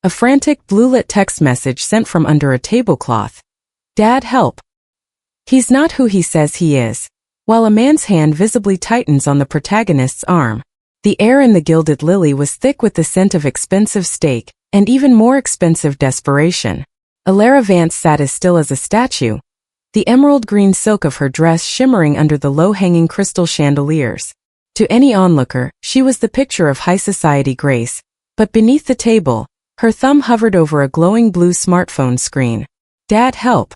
A frantic, blue-lit text message sent from under a tablecloth. Dad, help. He's not who he says he is. While a man's hand visibly tightens on the protagonist's arm. The air in the Gilded Lily was thick with the scent of expensive steak, and even more expensive desperation. Elara Vance sat as still as a statue, the emerald green silk of her dress shimmering under the low-hanging crystal chandeliers. To any onlooker, she was the picture of high society grace, but beneath the table, her thumb hovered over a glowing blue smartphone screen. Dad, help.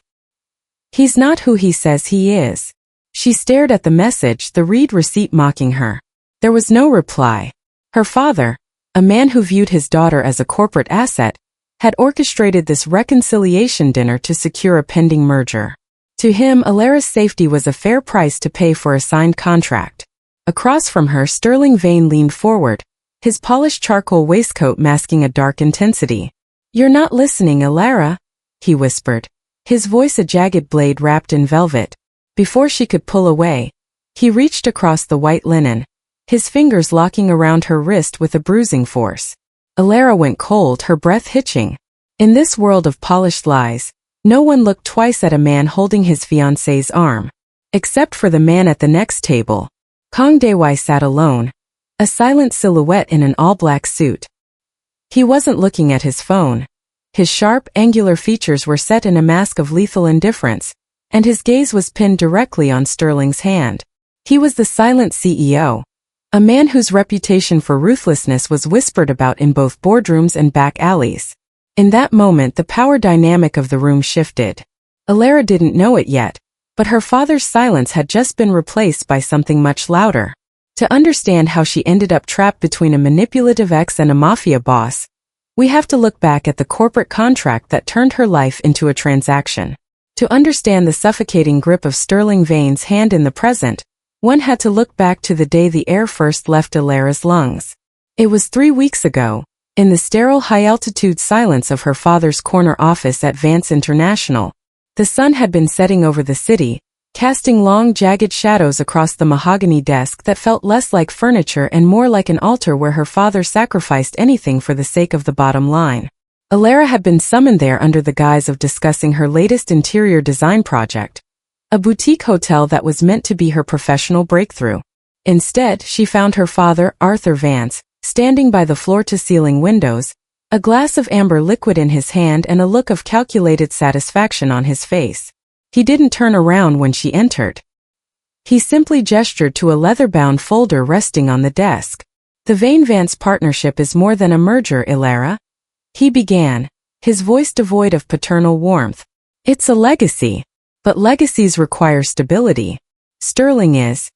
He's not who he says he is. She stared at the message, the read receipt mocking her. There was no reply. Her father, a man who viewed his daughter as a corporate asset, had orchestrated this reconciliation dinner to secure a pending merger. To him, Elara's safety was a fair price to pay for a signed contract. Across from her, Sterling Vane leaned forward, his polished charcoal waistcoat masking a dark intensity. You're not listening, Elara, he whispered, his voice a jagged blade wrapped in velvet. Before she could pull away, he reached across the white linen, his fingers locking around her wrist with a bruising force. Elara went cold, her breath hitching. In this world of polished lies, no one looked twice at a man holding his fiancée's arm. Except for the man at the next table. Kang Dae-hwi sat alone, a silent silhouette in an all-black suit. He wasn't looking at his phone. His sharp, angular features were set in a mask of lethal indifference, and his gaze was pinned directly on Sterling's hand. He was the silent CEO. A man whose reputation for ruthlessness was whispered about in both boardrooms and back alleys. In that moment, the power dynamic of the room shifted. Elara didn't know it yet, but her father's silence had just been replaced by something much louder. To understand how she ended up trapped between a manipulative ex and a mafia boss, we have to look back at the corporate contract that turned her life into a transaction. To understand the suffocating grip of Sterling Vane's hand in the present, one had to look back to the day the air first left Elara's lungs. It was 3 weeks ago, in the sterile high-altitude silence of her father's corner office at Vance International. The sun had been setting over the city, casting long, jagged shadows across the mahogany desk that felt less like furniture and more like an altar where her father sacrificed anything for the sake of the bottom line. Elara had been summoned there under the guise of discussing her latest interior design project, a boutique hotel that was meant to be her professional breakthrough. Instead, she found her father, Arthur Vance, standing by the floor-to-ceiling windows, a glass of amber liquid in his hand and a look of calculated satisfaction on his face. He didn't turn around when she entered. He simply gestured to a leather-bound folder resting on the desk. The Vane-Vance partnership is more than a merger, Elara, he began, his voice devoid of paternal warmth. It's a legacy. But legacies require stability. Sterling is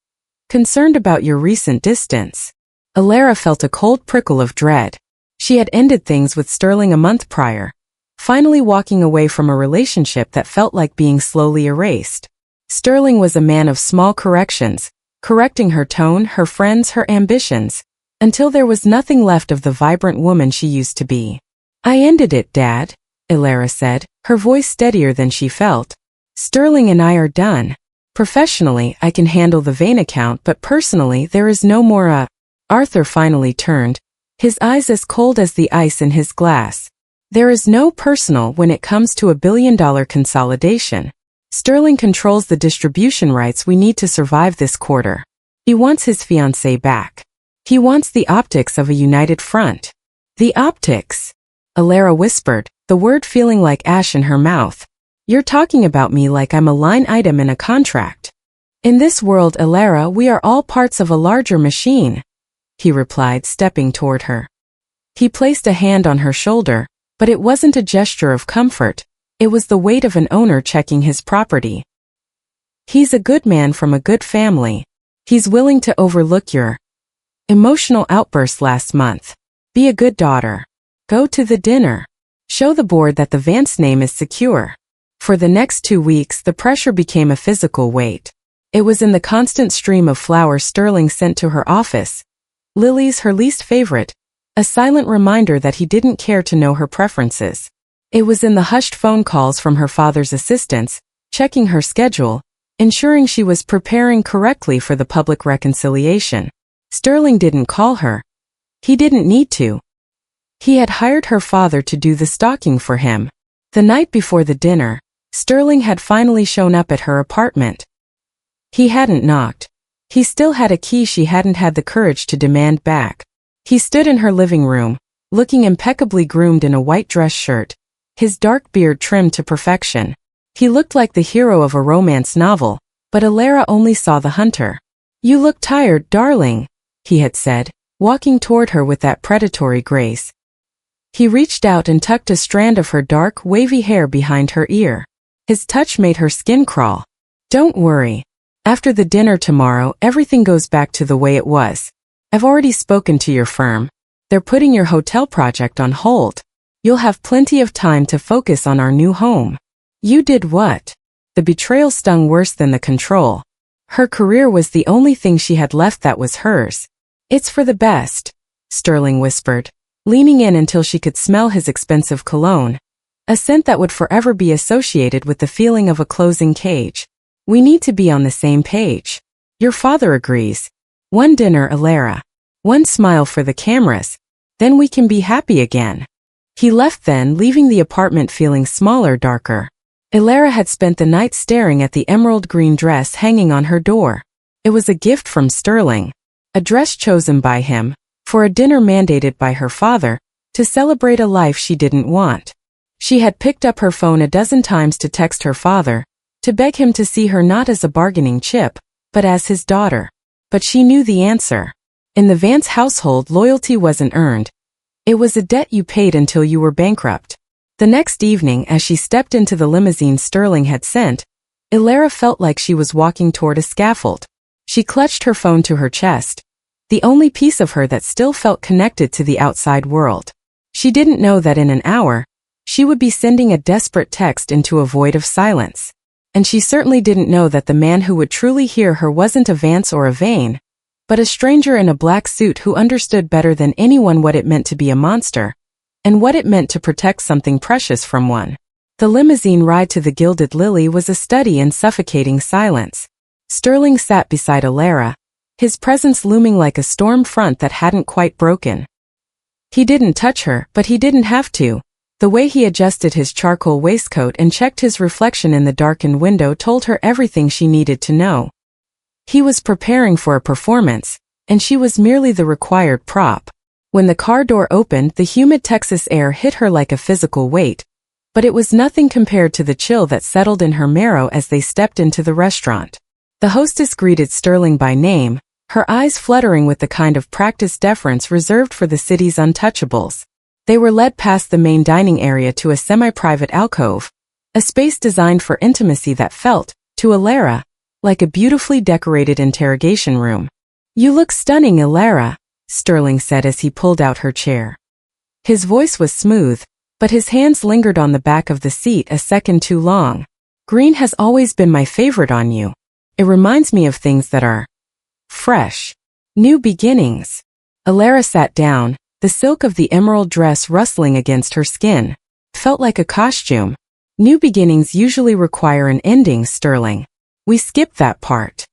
concerned about your recent distance. Elara felt a cold prickle of dread. She had ended things with Sterling a month prior, finally walking away from a relationship that felt like being slowly erased. Sterling was a man of small corrections, correcting her tone, her friends, her ambitions, until there was nothing left of the vibrant woman she used to be. I ended it, Dad, Elara said, her voice steadier than she felt. Sterling and I are done. Professionally, I can handle the Vane account, but personally, there is no more. Arthur finally turned, his eyes as cold as the ice in his glass. There is no personal when it comes to a billion-dollar consolidation. Sterling controls the distribution rights we need to survive this quarter. He wants his fiancée back. He wants the optics of a united front. The optics, Elara whispered, the word feeling like ash in her mouth. You're talking about me like I'm a line item in a contract. In this world, Elara, we are all parts of a larger machine, he replied, stepping toward her. He placed a hand on her shoulder, but it wasn't a gesture of comfort. It was the weight of an owner checking his property. He's a good man from a good family. He's willing to overlook your emotional outburst last month. Be a good daughter. Go to the dinner. Show the board that the Vance name is secure. For the next 2 weeks, the pressure became a physical weight. It was in the constant stream of flowers Sterling sent to her office. Lilies, her least favorite, a silent reminder that he didn't care to know her preferences. It was in the hushed phone calls from her father's assistants, checking her schedule, ensuring she was preparing correctly for the public reconciliation. Sterling didn't call her. He didn't need to. He had hired her father to do the stalking for him. The night before the dinner, Sterling had finally shown up at her apartment. He hadn't knocked. He still had a key she hadn't had the courage to demand back. He stood in her living room, looking impeccably groomed in a white dress shirt, his dark beard trimmed to perfection. He looked like the hero of a romance novel, but Elara only saw the hunter. "You look tired, darling," he had said, walking toward her with that predatory grace. He reached out and tucked a strand of her dark, wavy hair behind her ear. His touch made her skin crawl. "Don't worry. After the dinner tomorrow, everything goes back to the way it was. I've already spoken to your firm. They're putting your hotel project on hold. You'll have plenty of time to focus on our new home." "You did what?" The betrayal stung worse than the control. Her career was the only thing she had left that was hers. "It's for the best," Sterling whispered, leaning in until she could smell his expensive cologne, a scent that would forever be associated with the feeling of a closing cage. "We need to be on the same page. Your father agrees. One dinner, Elara. One smile for the cameras. Then we can be happy again." He left then, leaving the apartment feeling smaller, darker. Elara had spent the night staring at the emerald green dress hanging on her door. It was a gift from Sterling. A dress chosen by him, for a dinner mandated by her father, to celebrate a life she didn't want. She had picked up her phone a dozen times to text her father, to beg him to see her not as a bargaining chip, but as his daughter. But she knew the answer. In the Vance household, loyalty wasn't earned. It was a debt you paid until you were bankrupt. The next evening, as she stepped into the limousine Sterling had sent, Elara felt like she was walking toward a scaffold. She clutched her phone to her chest, the only piece of her that still felt connected to the outside world. She didn't know that in an hour, she would be sending a desperate text into a void of silence. And she certainly didn't know that the man who would truly hear her wasn't a Vance or a Vane, but a stranger in a black suit who understood better than anyone what it meant to be a monster, and what it meant to protect something precious from one. The limousine ride to the Gilded Lily was a study in suffocating silence. Sterling sat beside Elara, his presence looming like a storm front that hadn't quite broken. He didn't touch her, but he didn't have to. The way he adjusted his charcoal waistcoat and checked his reflection in the darkened window told her everything she needed to know. He was preparing for a performance, and she was merely the required prop. When the car door opened, the humid Texas air hit her like a physical weight, but it was nothing compared to the chill that settled in her marrow as they stepped into the restaurant. The hostess greeted Sterling by name, her eyes fluttering with the kind of practiced deference reserved for the city's untouchables. They were led past the main dining area to a semi-private alcove, a space designed for intimacy that felt, to Elara, like a beautifully decorated interrogation room. "You look stunning, Elara," Sterling said as he pulled out her chair. His voice was smooth, but his hands lingered on the back of the seat a second too long. "Green has always been my favorite on you. It reminds me of things that are fresh. New beginnings." Elara sat down, the silk of the emerald dress rustling against her skin. Felt like a costume. "New beginnings usually require an ending, Sterling. We skipped that part."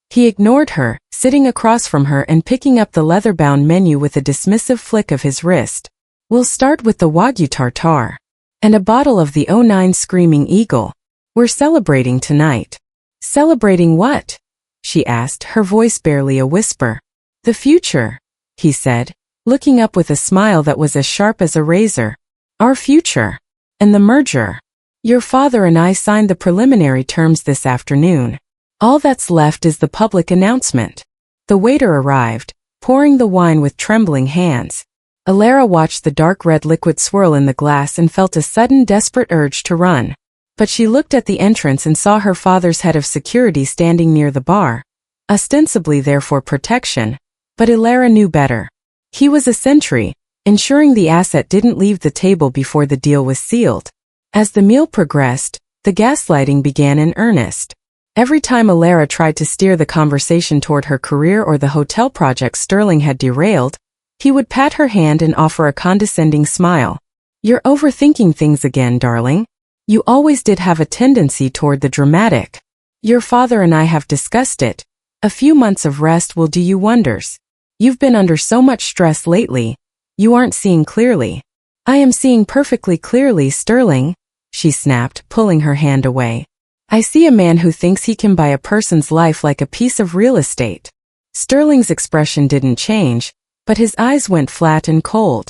He ignored her, sitting across from her and picking up the leather-bound menu with a dismissive flick of his wrist. "We'll start with the Wagyu tartare. And a bottle of the '09 Screaming Eagle. We're celebrating tonight." "Celebrating what?" she asked, her voice barely a whisper. "The future," he said, looking up with a smile that was as sharp as a razor. "Our future. And the merger. Your father and I signed the preliminary terms this afternoon. All that's left is the public announcement." The waiter arrived, pouring the wine with trembling hands. Elara watched the dark red liquid swirl in the glass and felt a sudden desperate urge to run. But she looked at the entrance and saw her father's head of security standing near the bar, ostensibly there for protection, but Elara knew better. He was a sentry, ensuring the asset didn't leave the table before the deal was sealed. As the meal progressed, the gaslighting began in earnest. Every time Elara tried to steer the conversation toward her career or the hotel project Sterling had derailed, he would pat her hand and offer a condescending smile. "You're overthinking things again, darling. You always did have a tendency toward the dramatic. Your father and I have discussed it. A few months of rest will do you wonders. You've been under so much stress lately. You aren't seeing clearly. I am seeing perfectly clearly, Sterling, she snapped, pulling her hand away. I see a man who thinks he can buy a person's life like a piece of real estate. Sterling's expression didn't change, but his eyes went flat and cold.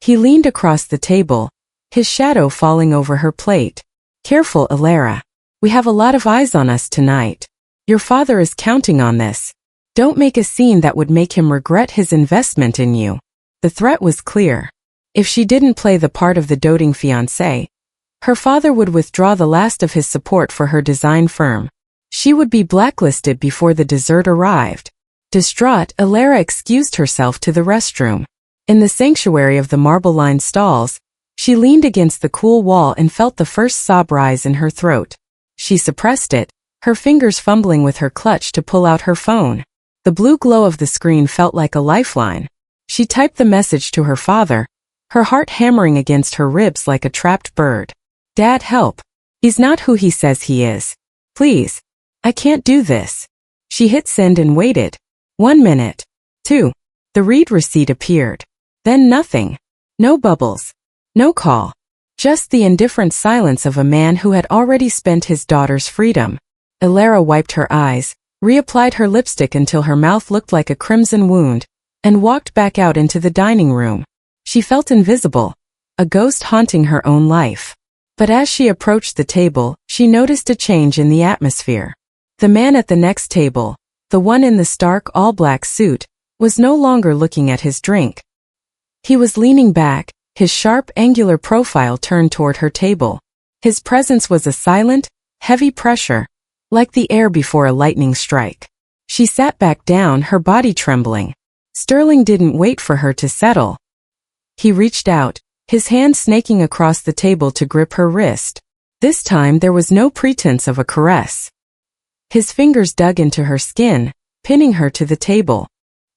He leaned across the table, his shadow falling over her plate. Careful, Elara. We have a lot of eyes on us tonight. Your father is counting on this. Don't make a scene that would make him regret his investment in you. The threat was clear. If she didn't play the part of the doting fiancé, her father would withdraw the last of his support for her design firm. She would be blacklisted before the dessert arrived. Distraught, Elara excused herself to the restroom. In the sanctuary of the marble-lined stalls, she leaned against the cool wall and felt the first sob rise in her throat. She suppressed it, her fingers fumbling with her clutch to pull out her phone. The blue glow of the screen felt like a lifeline. She typed the message to her father, her heart hammering against her ribs like a trapped bird. Dad, help. He's not who he says he is. Please. I can't do this. She hit send and waited. 1 minute. 2. The read receipt appeared. Then nothing. No bubbles. No call. Just the indifferent silence of a man who had already spent his daughter's freedom. Elara wiped her eyes, reapplied her lipstick until her mouth looked like a crimson wound, and walked back out into the dining room. She felt invisible, a ghost haunting her own life. But as she approached the table, she noticed a change in the atmosphere. The man at the next table, the one in the stark all-black suit, was no longer looking at his drink. He was leaning back, his sharp, angular profile turned toward her table. His presence was a silent, heavy pressure, like the air before a lightning strike. She sat back down, her body trembling. Sterling didn't wait for her to settle. He reached out, his hand snaking across the table to grip her wrist. This time there was no pretense of a caress. His fingers dug into her skin, pinning her to the table.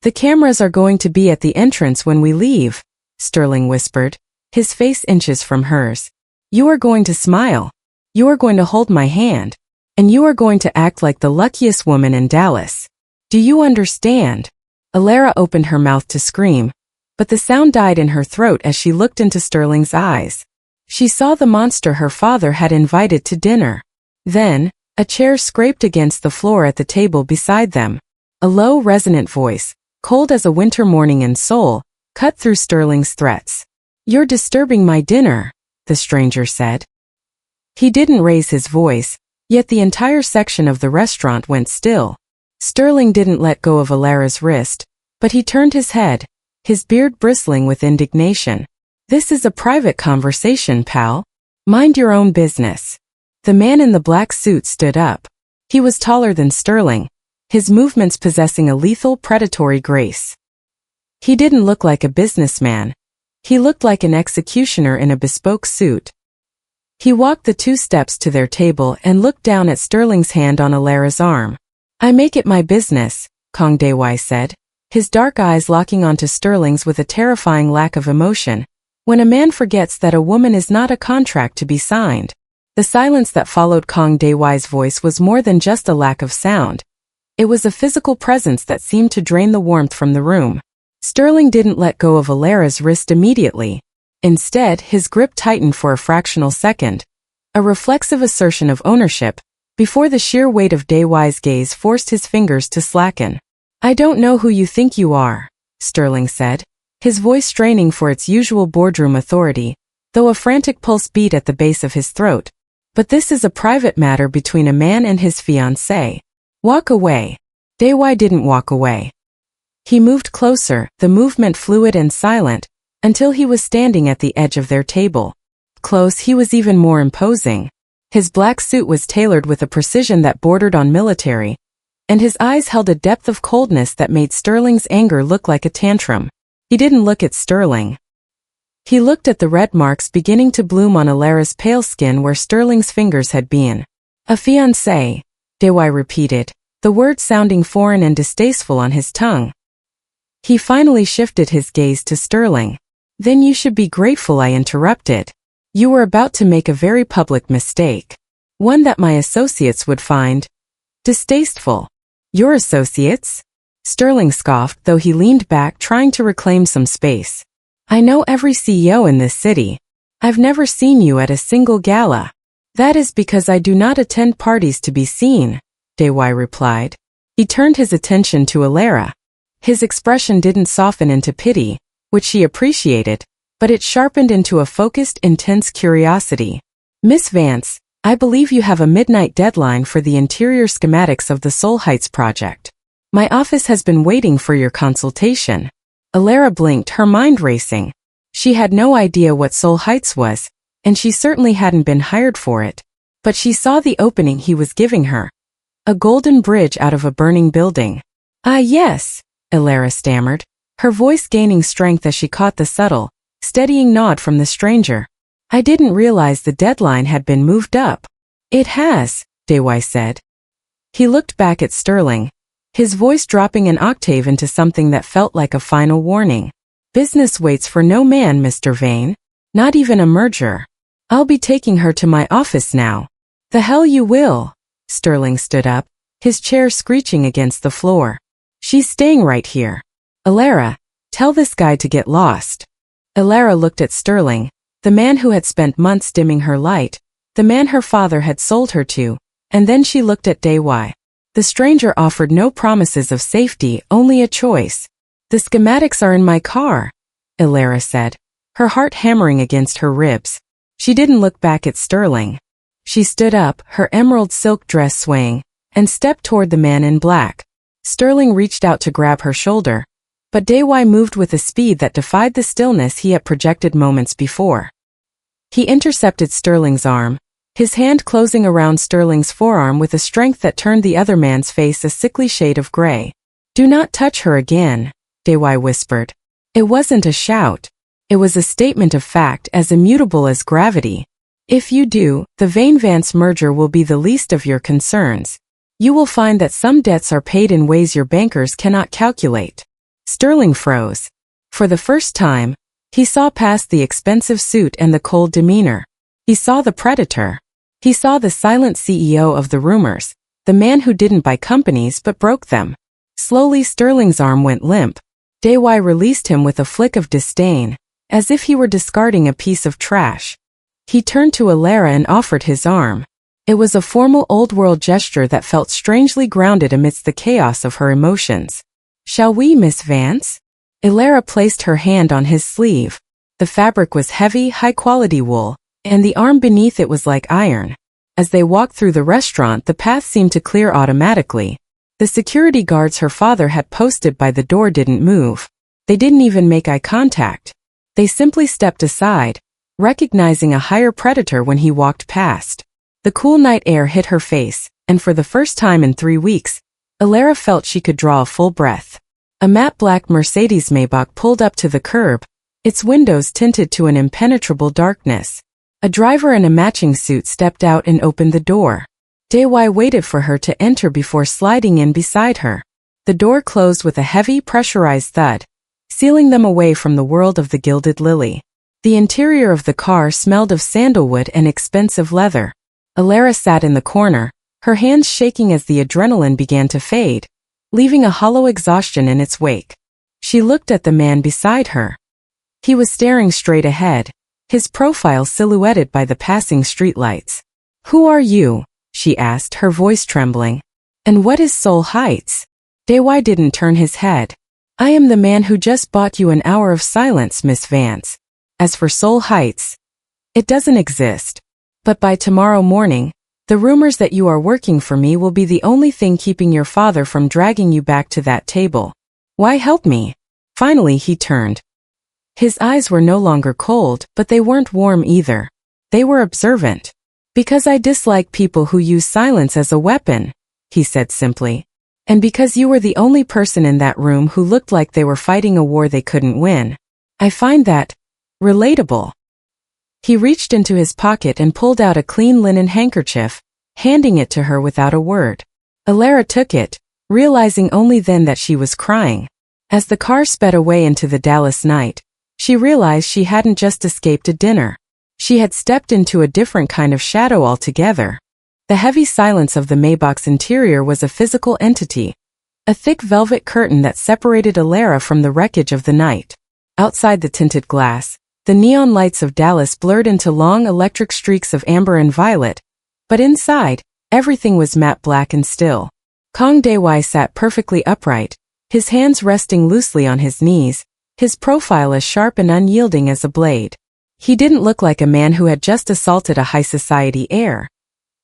The cameras are going to be at the entrance when we leave, Sterling whispered, his face inches from hers. You are going to smile. You are going to hold my hand. And you are going to act like the luckiest woman in Dallas. Do you understand? Elara opened her mouth to scream, but the sound died in her throat as she looked into Sterling's eyes. She saw the monster her father had invited to dinner. Then, a chair scraped against the floor at the table beside them. A low, resonant voice, cold as a winter morning in Seoul, cut through Sterling's threats. You're disturbing my dinner, the stranger said. He didn't raise his voice, yet the entire section of the restaurant went still. Sterling didn't let go of Elara's wrist, but he turned his head, his beard bristling with indignation. This is a private conversation, pal. Mind your own business. The man in the black suit stood up. He was taller than Sterling, his movements possessing a lethal predatory grace. He didn't look like a businessman. He looked like an executioner in a bespoke suit. He walked the 2 steps to their table and looked down at Sterling's hand on Elara's arm. I make it my business, Kang Dae-hwi said, his dark eyes locking onto Sterling's with a terrifying lack of emotion. When a man forgets that a woman is not a contract to be signed. The silence that followed Kang Dae-hwi's voice was more than just a lack of sound. It was a physical presence that seemed to drain the warmth from the room. Sterling didn't let go of Elara's wrist immediately. Instead, his grip tightened for a fractional second, a reflexive assertion of ownership, before the sheer weight of Dae-hwi's gaze forced his fingers to slacken. I don't know who you think you are, Sterling said, his voice straining for its usual boardroom authority, though a frantic pulse beat at the base of his throat. But this is a private matter between a man and his fiancée. Walk away. Dae-hwi didn't walk away. He moved closer, the movement fluid and silent, until he was standing at the edge of their table. Close, he was even more imposing. His black suit was tailored with a precision that bordered on military, and his eyes held a depth of coldness that made Sterling's anger look like a tantrum. He didn't look at Sterling. He looked at the red marks beginning to bloom on Elara's pale skin where Sterling's fingers had been. A fiancé, Dae-hwi repeated, the word sounding foreign and distasteful on his tongue. He finally shifted his gaze to Sterling. Then you should be grateful I interrupted. You were about to make a very public mistake. One that my associates would find distasteful. Your associates? Sterling scoffed, though he leaned back trying to reclaim some space. I know every CEO in this city. I've never seen you at a single gala. That is because I do not attend parties to be seen, Dae-hwi replied. He turned his attention to Elara. His expression didn't soften into pity, which she appreciated, but it sharpened into a focused, intense curiosity. Miss Vance, I believe you have a midnight deadline for the interior schematics of the Seoul Heights project. My office has been waiting for your consultation. Elara blinked, her mind racing. She had no idea what Seoul Heights was, and she certainly hadn't been hired for it. But she saw the opening he was giving her. A golden bridge out of a burning building. Ah yes, Elara stammered, her voice gaining strength as she caught the subtle, steadying nod from the stranger. I didn't realize the deadline had been moved up. It has, Dae-hwi said. He looked back at Sterling, his voice dropping an octave into something that felt like a final warning. Business waits for no man, Mr. Vane. Not even a merger. I'll be taking her to my office now. The hell you will. Sterling stood up, his chair screeching against the floor. She's staying right here. Elara, tell this guy to get lost. Elara looked at Sterling, the man who had spent months dimming her light, the man her father had sold her to, and then she looked at Dae-hwi. The stranger offered no promises of safety, only a choice. The schematics are in my car, Elara said, her heart hammering against her ribs. She didn't look back at Sterling. She stood up, her emerald silk dress swaying, and stepped toward the man in black. Sterling reached out to grab her shoulder, but Dae-hwi moved with a speed that defied the stillness he had projected moments before. He intercepted Sterling's arm, his hand closing around Sterling's forearm with a strength that turned the other man's face a sickly shade of gray. Do not touch her again, Dae-hwi whispered. It wasn't a shout. It was a statement of fact as immutable as gravity. If you do, the Vane-Vance merger will be the least of your concerns. You will find that some debts are paid in ways your bankers cannot calculate. Sterling froze. For the first time, he saw past the expensive suit and the cold demeanor. He saw the predator. He saw the silent CEO of the rumors, the man who didn't buy companies but broke them. Slowly Sterling's arm went limp. Dae-hwi released him with a flick of disdain, as if he were discarding a piece of trash. He turned to Elara and offered his arm. It was a formal old-world gesture that felt strangely grounded amidst the chaos of her emotions. Shall we, Miss Vance? Elara placed her hand on his sleeve. The fabric was heavy, high-quality wool, and the arm beneath it was like iron. As they walked through the restaurant, the path seemed to clear automatically. The security guards her father had posted by the door didn't move. They didn't even make eye contact. They simply stepped aside, recognizing a higher predator when he walked past. The cool night air hit her face, and for the first time in 3 weeks, Elara felt she could draw a full breath. A matte black Mercedes Maybach pulled up to the curb, its windows tinted to an impenetrable darkness. A driver in a matching suit stepped out and opened the door. Dae-hwi waited for her to enter before sliding in beside her. The door closed with a heavy, pressurized thud, sealing them away from the world of the gilded lily. The interior of the car smelled of sandalwood and expensive leather. Elara sat in the corner, her hands shaking as the adrenaline began to fade, leaving a hollow exhaustion in its wake. She looked at the man beside her. He was staring straight ahead, his profile silhouetted by the passing streetlights. Who are you? She asked, her voice trembling. And what is Seoul Heights? Dae-hwi didn't turn his head. I am the man who just bought you an hour of silence, Miss Vance. As for Seoul Heights, it doesn't exist. But by tomorrow morning, the rumors that you are working for me will be the only thing keeping your father from dragging you back to that table. Why help me? Finally he turned. His eyes were no longer cold, but they weren't warm either. They were observant. Because I dislike people who use silence as a weapon, he said simply. And because you were the only person in that room who looked like they were fighting a war they couldn't win. I find that relatable. He reached into his pocket and pulled out a clean linen handkerchief, handing it to her without a word. Elara took it, realizing only then that she was crying. As the car sped away into the Dallas night, she realized she hadn't just escaped a dinner. She had stepped into a different kind of shadow altogether. The heavy silence of the Maybach's interior was a physical entity, a thick velvet curtain that separated Elara from the wreckage of the night. Outside the tinted glass, the neon lights of Dallas blurred into long electric streaks of amber and violet, but inside, everything was matte black and still. Kang Dae-hwi sat perfectly upright, his hands resting loosely on his knees, his profile as sharp and unyielding as a blade. He didn't look like a man who had just assaulted a high society heir.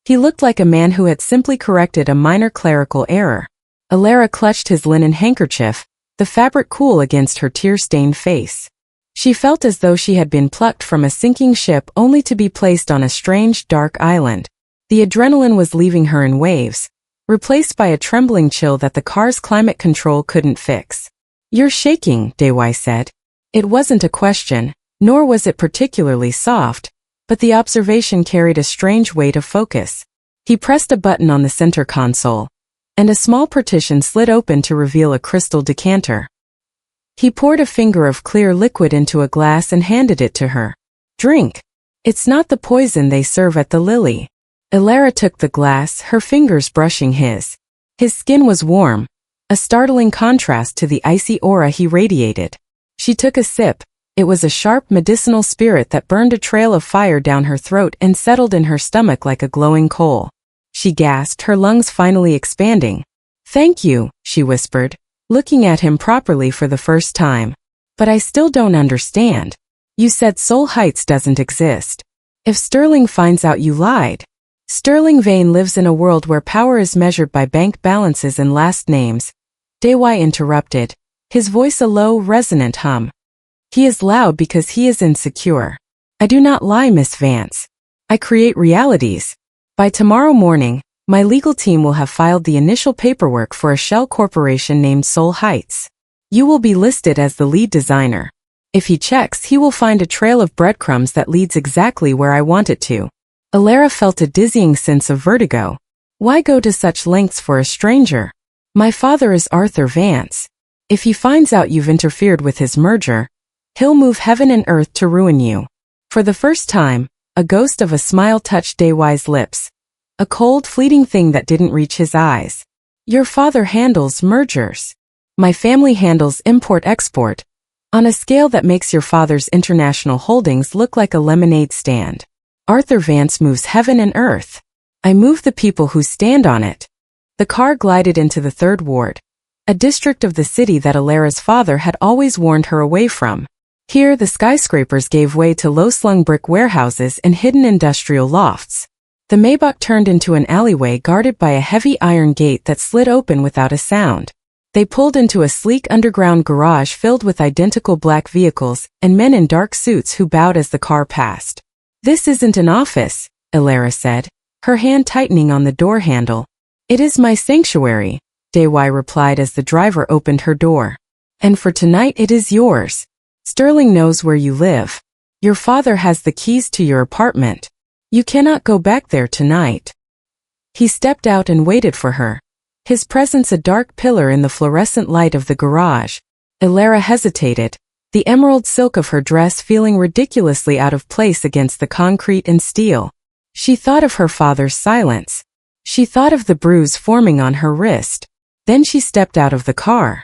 He looked like a man who had simply corrected a minor clerical error. Elara clutched his linen handkerchief, the fabric cool against her tear-stained face. She felt as though she had been plucked from a sinking ship only to be placed on a strange, dark island. The adrenaline was leaving her in waves, replaced by a trembling chill that the car's climate control couldn't fix. "You're shaking," Dae-hwi said. It wasn't a question, nor was it particularly soft, but the observation carried a strange weight of focus. He pressed a button on the center console, and a small partition slid open to reveal a crystal decanter. He poured a finger of clear liquid into a glass and handed it to her. "Drink. It's not the poison they serve at the Lily." Elara took the glass, her fingers brushing his. His skin was warm, a startling contrast to the icy aura he radiated. She took a sip. It was a sharp medicinal spirit that burned a trail of fire down her throat and settled in her stomach like a glowing coal. She gasped, her lungs finally expanding. "Thank you," she whispered, looking at him properly for the first time. "But I still don't understand. You said Soul Heights doesn't exist. If Sterling finds out you lied..." Sterling Vane lives in a world where power is measured by bank balances and last names. Dae-hwi interrupted, his voice a low, resonant hum. "He is loud because he is insecure. I do not lie, Miss Vance. I create realities. By tomorrow morning, my legal team will have filed the initial paperwork for a shell corporation named Soul Heights. You will be listed as the lead designer. If he checks, he will find a trail of breadcrumbs that leads exactly where I want it to." Elara felt a dizzying sense of vertigo. Why go to such lengths for a stranger? "My father is Arthur Vance. If he finds out you've interfered with his merger, he'll move heaven and earth to ruin you." For the first time, a ghost of a smile touched Dae-hwi's lips. A cold, fleeting thing that didn't reach his eyes. "Your father handles mergers. My family handles import-export, on a scale that makes your father's international holdings look like a lemonade stand. Arthur Vance moves heaven and earth. I move the people who stand on it." The car glided into the Third Ward, a district of the city that Elara's father had always warned her away from. Here, the skyscrapers gave way to low-slung brick warehouses and hidden industrial lofts. The Maybach turned into an alleyway guarded by a heavy iron gate that slid open without a sound. They pulled into a sleek underground garage filled with identical black vehicles and men in dark suits who bowed as the car passed. "This isn't an office," Elara said, her hand tightening on the door handle. "It is my sanctuary," Dae-hwi replied as the driver opened her door. "And for tonight it is yours. Sterling knows where you live. Your father has the keys to your apartment. You cannot go back there tonight." He stepped out and waited for her, his presence a dark pillar in the fluorescent light of the garage. Elara hesitated, the emerald silk of her dress feeling ridiculously out of place against the concrete and steel. She thought of her father's silence. She thought of the bruise forming on her wrist. Then she stepped out of the car.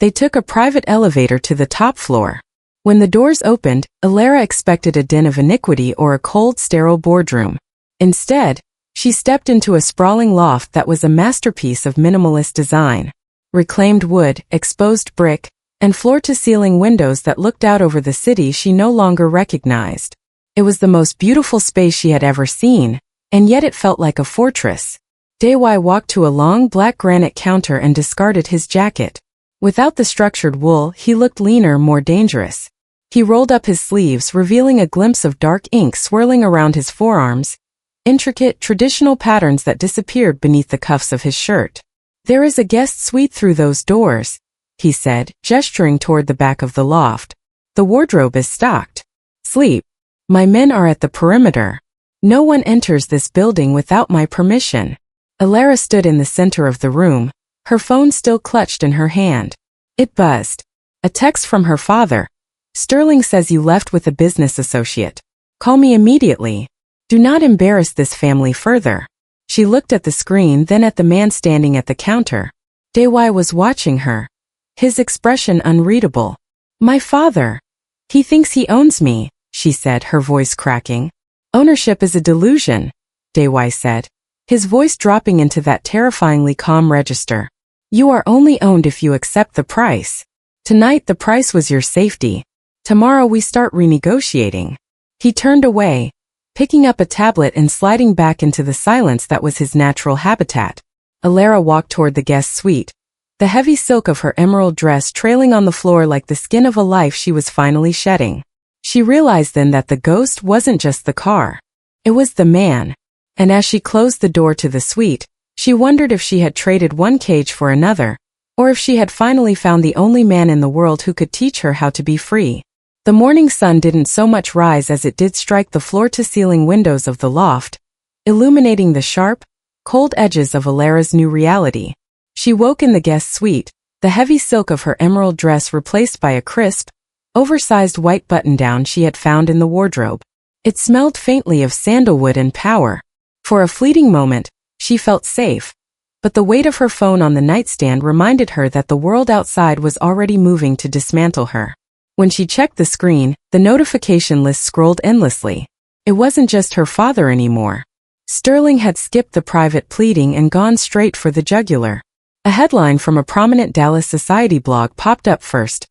They took a private elevator to the top floor. When the doors opened, Elara expected a den of iniquity or a cold, sterile boardroom. Instead, she stepped into a sprawling loft that was a masterpiece of minimalist design. Reclaimed wood, exposed brick, and floor-to-ceiling windows that looked out over the city she no longer recognized. It was the most beautiful space she had ever seen, and yet it felt like a fortress. Dae-hwi walked to a long black granite counter and discarded his jacket. Without the structured wool, he looked leaner, more dangerous. He rolled up his sleeves, revealing a glimpse of dark ink swirling around his forearms, intricate, traditional patterns that disappeared beneath the cuffs of his shirt. "There is a guest suite through those doors," he said, gesturing toward the back of the loft. "The wardrobe is stocked. Sleep. My men are at the perimeter. No one enters this building without my permission." Elara stood in the center of the room, her phone still clutched in her hand. It buzzed. A text from her father. "Sterling says you left with a business associate. Call me immediately. Do not embarrass this family further." She looked at the screen, then at the man standing at the counter. Dae-hwi was watching her, his expression unreadable. "My father," He thinks he owns me, she said, her voice cracking. Ownership is a delusion, Dae-hwi said, his voice dropping into that terrifyingly calm register. You are only owned if you accept the price. Tonight the price was your safety. Tomorrow we start renegotiating. He turned away, picking up a tablet and sliding back into the silence that was his natural habitat. Elara walked toward the guest suite, the heavy silk of her emerald dress trailing on the floor like the skin of a life she was finally shedding. She realized then that the ghost wasn't just the car. It was the man. And as she closed the door to the suite, she wondered if she had traded one cage for another, or if she had finally found the only man in the world who could teach her how to be free. The morning sun didn't so much rise as it did strike the floor-to-ceiling windows of the loft, illuminating the sharp, cold edges of Elara's new reality. She woke in the guest suite, the heavy silk of her emerald dress replaced by a crisp, oversized white button-down she had found in the wardrobe. It smelled faintly of sandalwood and power. For a fleeting moment, she felt safe, but the weight of her phone on the nightstand reminded her that the world outside was already moving to dismantle her. When she checked the screen, the notification list scrolled endlessly. It wasn't just her father anymore. Sterling had skipped the private pleading and gone straight for the jugular. A headline from a prominent Dallas society blog popped up first.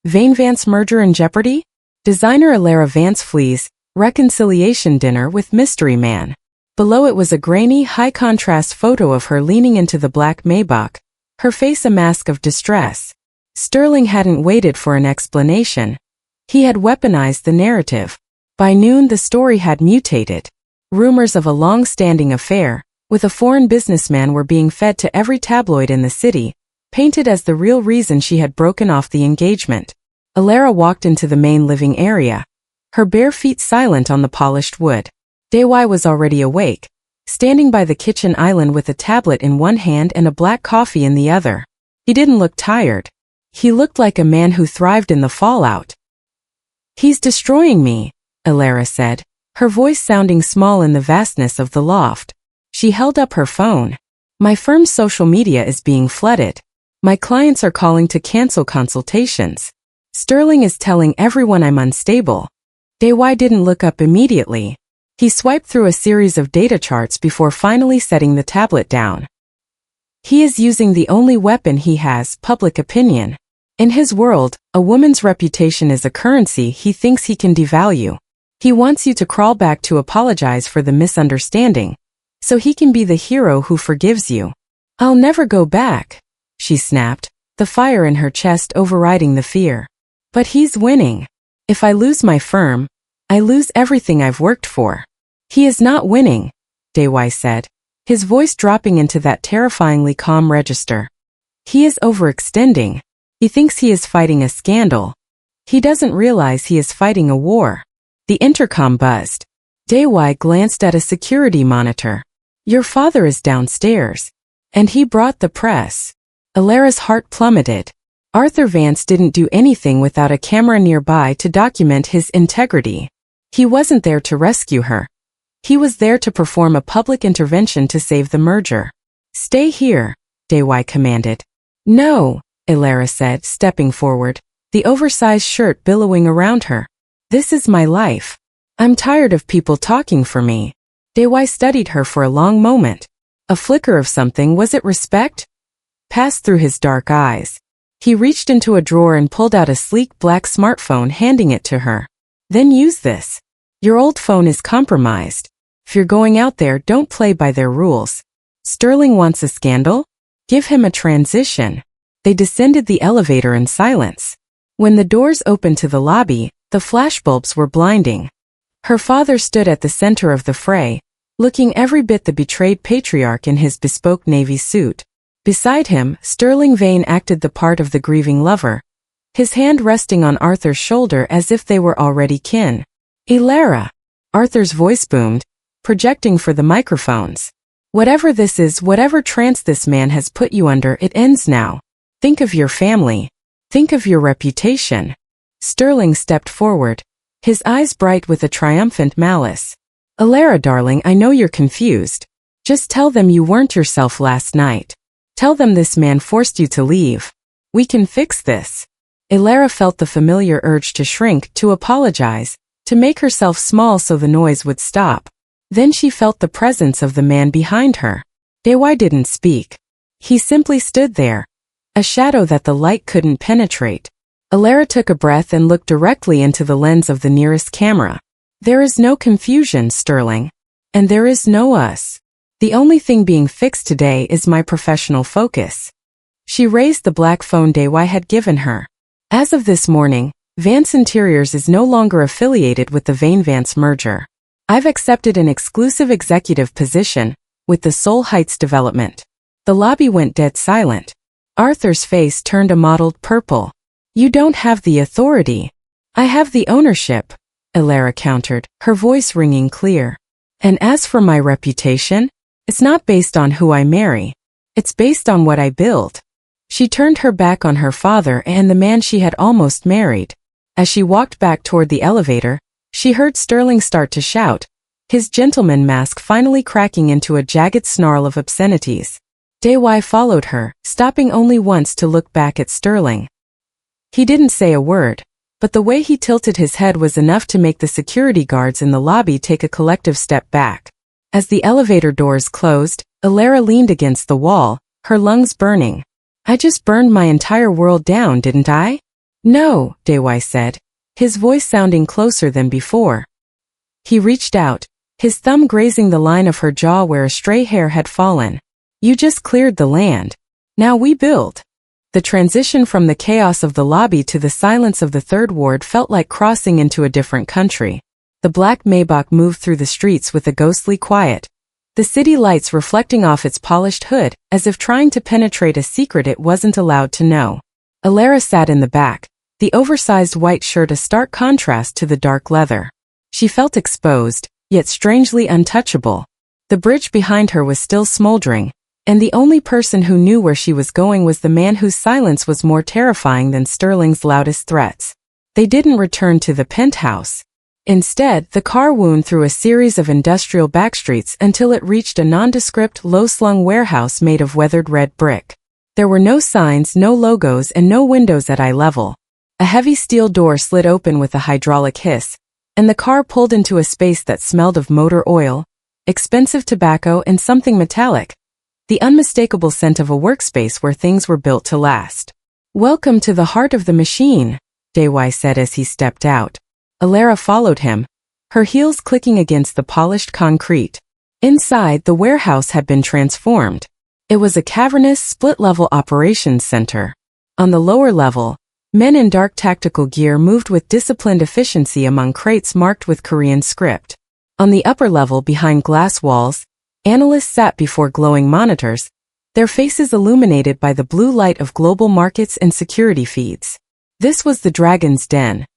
Vane-Vance merger in jeopardy? Designer Elara Vance flees reconciliation dinner with mystery man. Below it was a grainy, high-contrast photo of her leaning into the black Maybach, her face a mask of distress. Sterling hadn't waited for an explanation. He had weaponized the narrative. By noon the story had mutated. Rumors of a long-standing affair with a foreign businessman were being fed to every tabloid in the city, painted as the real reason she had broken off the engagement. Elara walked into the main living area, her bare feet silent on the polished wood. Dae-hwi was already awake, standing by the kitchen island with a tablet in one hand and a black coffee in the other. He didn't look tired. He looked like a man who thrived in the fallout. He's destroying me, Elara said, her voice sounding small in the vastness of the loft. She held up her phone. My firm's social media is being flooded. My clients are calling to cancel consultations. Sterling is telling everyone I'm unstable. Dae-hwi didn't look up immediately. He swiped through a series of data charts before finally setting the tablet down. He is using the only weapon he has, public opinion. In his world, a woman's reputation is a currency he thinks he can devalue. He wants you to crawl back to apologize for the misunderstanding, so he can be the hero who forgives you. I'll never go back, she snapped, the fire in her chest overriding the fear. But he's winning. If I lose my firm, I lose everything I've worked for. He is not winning, Dae-hwi said, his voice dropping into that terrifyingly calm register. He is overextending. He thinks he is fighting a scandal. He doesn't realize he is fighting a war. The intercom buzzed. Dae-hwi glanced at a security monitor. Your father is downstairs. And he brought the press. Elara's heart plummeted. Arthur Vance didn't do anything without a camera nearby to document his integrity. He wasn't there to rescue her. He was there to perform a public intervention to save the merger. Stay here, Dae-hwi commanded. No, Elara said, stepping forward, the oversized shirt billowing around her. This is my life. I'm tired of people talking for me. Dae-hwi studied her for a long moment. A flicker of something, was it respect? Passed through his dark eyes. He reached into a drawer and pulled out a sleek black smartphone, handing it to her. Then use this. Your old phone is compromised. If you're going out there, don't play by their rules. Sterling wants a scandal? Give him a transition. They descended the elevator in silence. When the doors opened to the lobby, the flashbulbs were blinding. Her father stood at the center of the fray, looking every bit the betrayed patriarch in his bespoke navy suit. Beside him, Sterling Vane acted the part of the grieving lover, his hand resting on Arthur's shoulder as if they were already kin. Elara! Arthur's voice boomed, projecting for the microphones. Whatever this is, whatever trance this man has put you under, it ends now. Think of your family. Think of your reputation. Sterling stepped forward, his eyes bright with a triumphant malice. Elara, darling, I know you're confused. Just tell them you weren't yourself last night. Tell them this man forced you to leave. We can fix this. Elara felt the familiar urge to shrink, to apologize, to make herself small so the noise would stop. Then she felt the presence of the man behind her. Dae-hwi didn't speak. He simply stood there, a shadow that the light couldn't penetrate. Elara took a breath and looked directly into the lens of the nearest camera. There is no confusion, Sterling. And there is no us. The only thing being fixed today is my professional focus. She raised the black phone Dae-hwi had given her. As of this morning, Vance Interiors is no longer affiliated with the Vane-Vance merger. I've accepted an exclusive executive position with the Seoul Heights development. The lobby went dead silent. Arthur's face turned a mottled purple. You don't have the authority. I have the ownership, Elara countered, her voice ringing clear. And as for my reputation, it's not based on who I marry. It's based on what I build. She turned her back on her father and the man she had almost married. As she walked back toward the elevator, she heard Sterling start to shout, his gentleman mask finally cracking into a jagged snarl of obscenities. Dae-hwi followed her, stopping only once to look back at Sterling. He didn't say a word, but the way he tilted his head was enough to make the security guards in the lobby take a collective step back. As the elevator doors closed, Elara leaned against the wall, her lungs burning. I just burned my entire world down, didn't I? No, Dae-hwi said, his voice sounding closer than before. He reached out, his thumb grazing the line of her jaw where a stray hair had fallen. You just cleared the land. Now we build. The transition from the chaos of the lobby to the silence of the third ward felt like crossing into a different country. The black Maybach moved through the streets with a ghostly quiet, the city lights reflecting off its polished hood, as if trying to penetrate a secret it wasn't allowed to know. Elara sat in the back, the oversized white shirt a stark contrast to the dark leather. She felt exposed, yet strangely untouchable. The bridge behind her was still smoldering, and the only person who knew where she was going was the man whose silence was more terrifying than Sterling's loudest threats. They didn't return to the penthouse. Instead, the car wound through a series of industrial backstreets until it reached a nondescript, low-slung warehouse made of weathered red brick. There were no signs, no logos, and no windows at eye level. A heavy steel door slid open with a hydraulic hiss, and the car pulled into a space that smelled of motor oil, expensive tobacco, and something metallic. The unmistakable scent of a workspace where things were built to last. Welcome to the heart of the machine, Dae-hwi said as he stepped out. Elara followed him, her heels clicking against the polished concrete. Inside, the warehouse had been transformed. It was a cavernous, split-level operations center. On the lower level, men in dark tactical gear moved with disciplined efficiency among crates marked with Korean script. On the upper level, behind glass walls, analysts sat before glowing monitors, their faces illuminated by the blue light of global markets and security feeds. This was the Dragon's Den,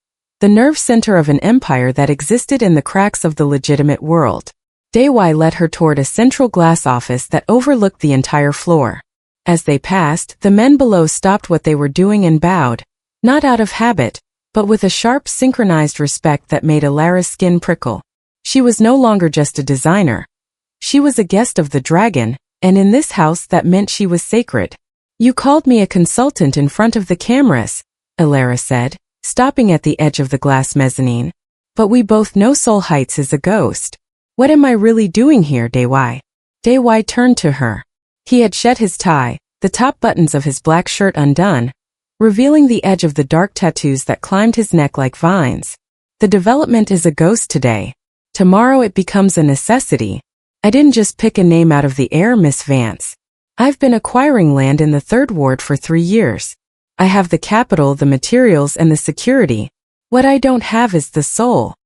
the nerve center of an empire that existed in the cracks of the legitimate world. Dae-hwi led her toward a central glass office that overlooked the entire floor. As they passed, the men below stopped what they were doing and bowed, not out of habit, but with a sharp, synchronized respect that made Elara's skin prickle. She was no longer just a designer. She was a guest of the dragon, and in this house that meant she was sacred. You called me a consultant in front of the cameras, Elara said, stopping at the edge of the glass mezzanine. But we both know Seoul Heights is a ghost. What am I really doing here, Dae-hwi? Dae-hwi turned to her. He had shed his tie, the top buttons of his black shirt undone, revealing the edge of the dark tattoos that climbed his neck like vines. The development is a ghost today. Tomorrow it becomes a necessity. I didn't just pick a name out of the air, Miss Vance. I've been acquiring land in the third ward for 3 years. I have the capital, the materials, and the security. What I don't have is the soul.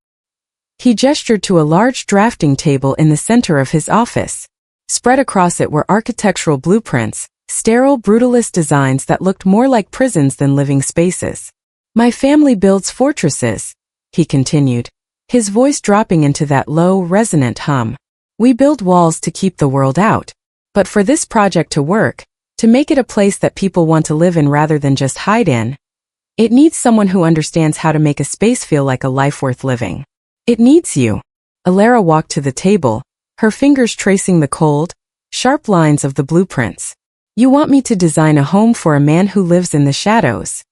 He gestured to a large drafting table in the center of his office. Spread across it were architectural blueprints, sterile, brutalist designs that looked more like prisons than living spaces. My family builds fortresses, he continued, his voice dropping into that low, resonant hum. We build walls to keep the world out. But for this project to work, to make it a place that people want to live in rather than just hide in, it needs someone who understands how to make a space feel like a life worth living. It needs you. Elara walked to the table, her fingers tracing the cold, sharp lines of the blueprints. You want me to design a home for a man who lives in the shadows.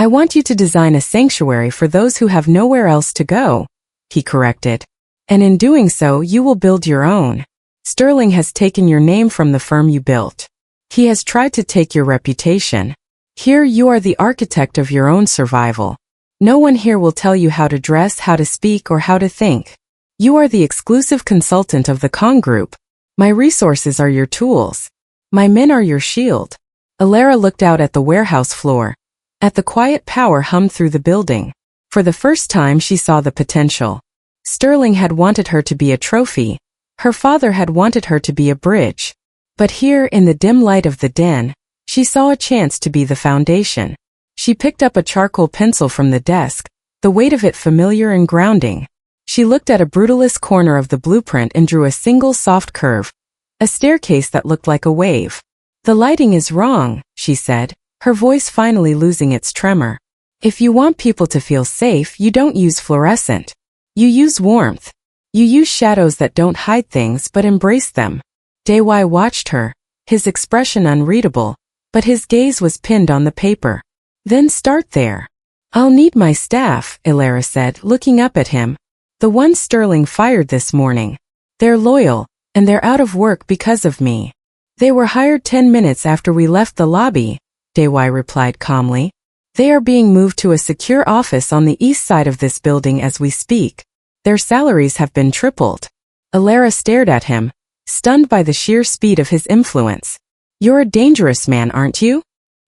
I want you to design a sanctuary for those who have nowhere else to go, he corrected. And in doing so, you will build your own. Sterling has taken your name from the firm you built. He has tried to take your reputation. Here you are the architect of your own survival. No one here will tell you how to dress, how to speak, or how to think. You are the exclusive consultant of the Kang Group. My resources are your tools. My men are your shield. Elara looked out at the warehouse floor. At the quiet power hummed through the building. For the first time she saw the potential. Sterling had wanted her to be a trophy. Her father had wanted her to be a bridge. But here, in the dim light of the den, she saw a chance to be the foundation. She picked up a charcoal pencil from the desk, the weight of it familiar and grounding. She looked at a brutalist corner of the blueprint and drew a single soft curve, a staircase that looked like a wave. The lighting is wrong, she said, her voice finally losing its tremor. If you want people to feel safe, you don't use fluorescent. You use warmth. You use shadows that don't hide things but embrace them. Dae-hwi watched her, his expression unreadable, but his gaze was pinned on the paper. Then start there. I'll need my staff, Elara said, looking up at him. The ones Sterling fired this morning. They're loyal, and they're out of work because of me. They were hired 10 minutes after we left the lobby, Dae-hwi replied calmly. They are being moved to a secure office on the east side of this building as we speak. Their salaries have been tripled. Elara stared at him, stunned by the sheer speed of his influence. You're a dangerous man, aren't you?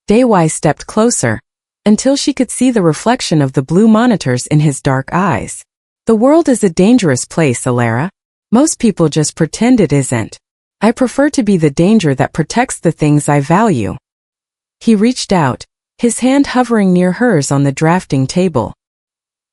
Dae-hwi stepped closer, until she could see the reflection of the blue monitors in his dark eyes. The world is a dangerous place, Elara. Most people just pretend it isn't. I prefer to be the danger that protects the things I value. He reached out, his hand hovering near hers on the drafting table.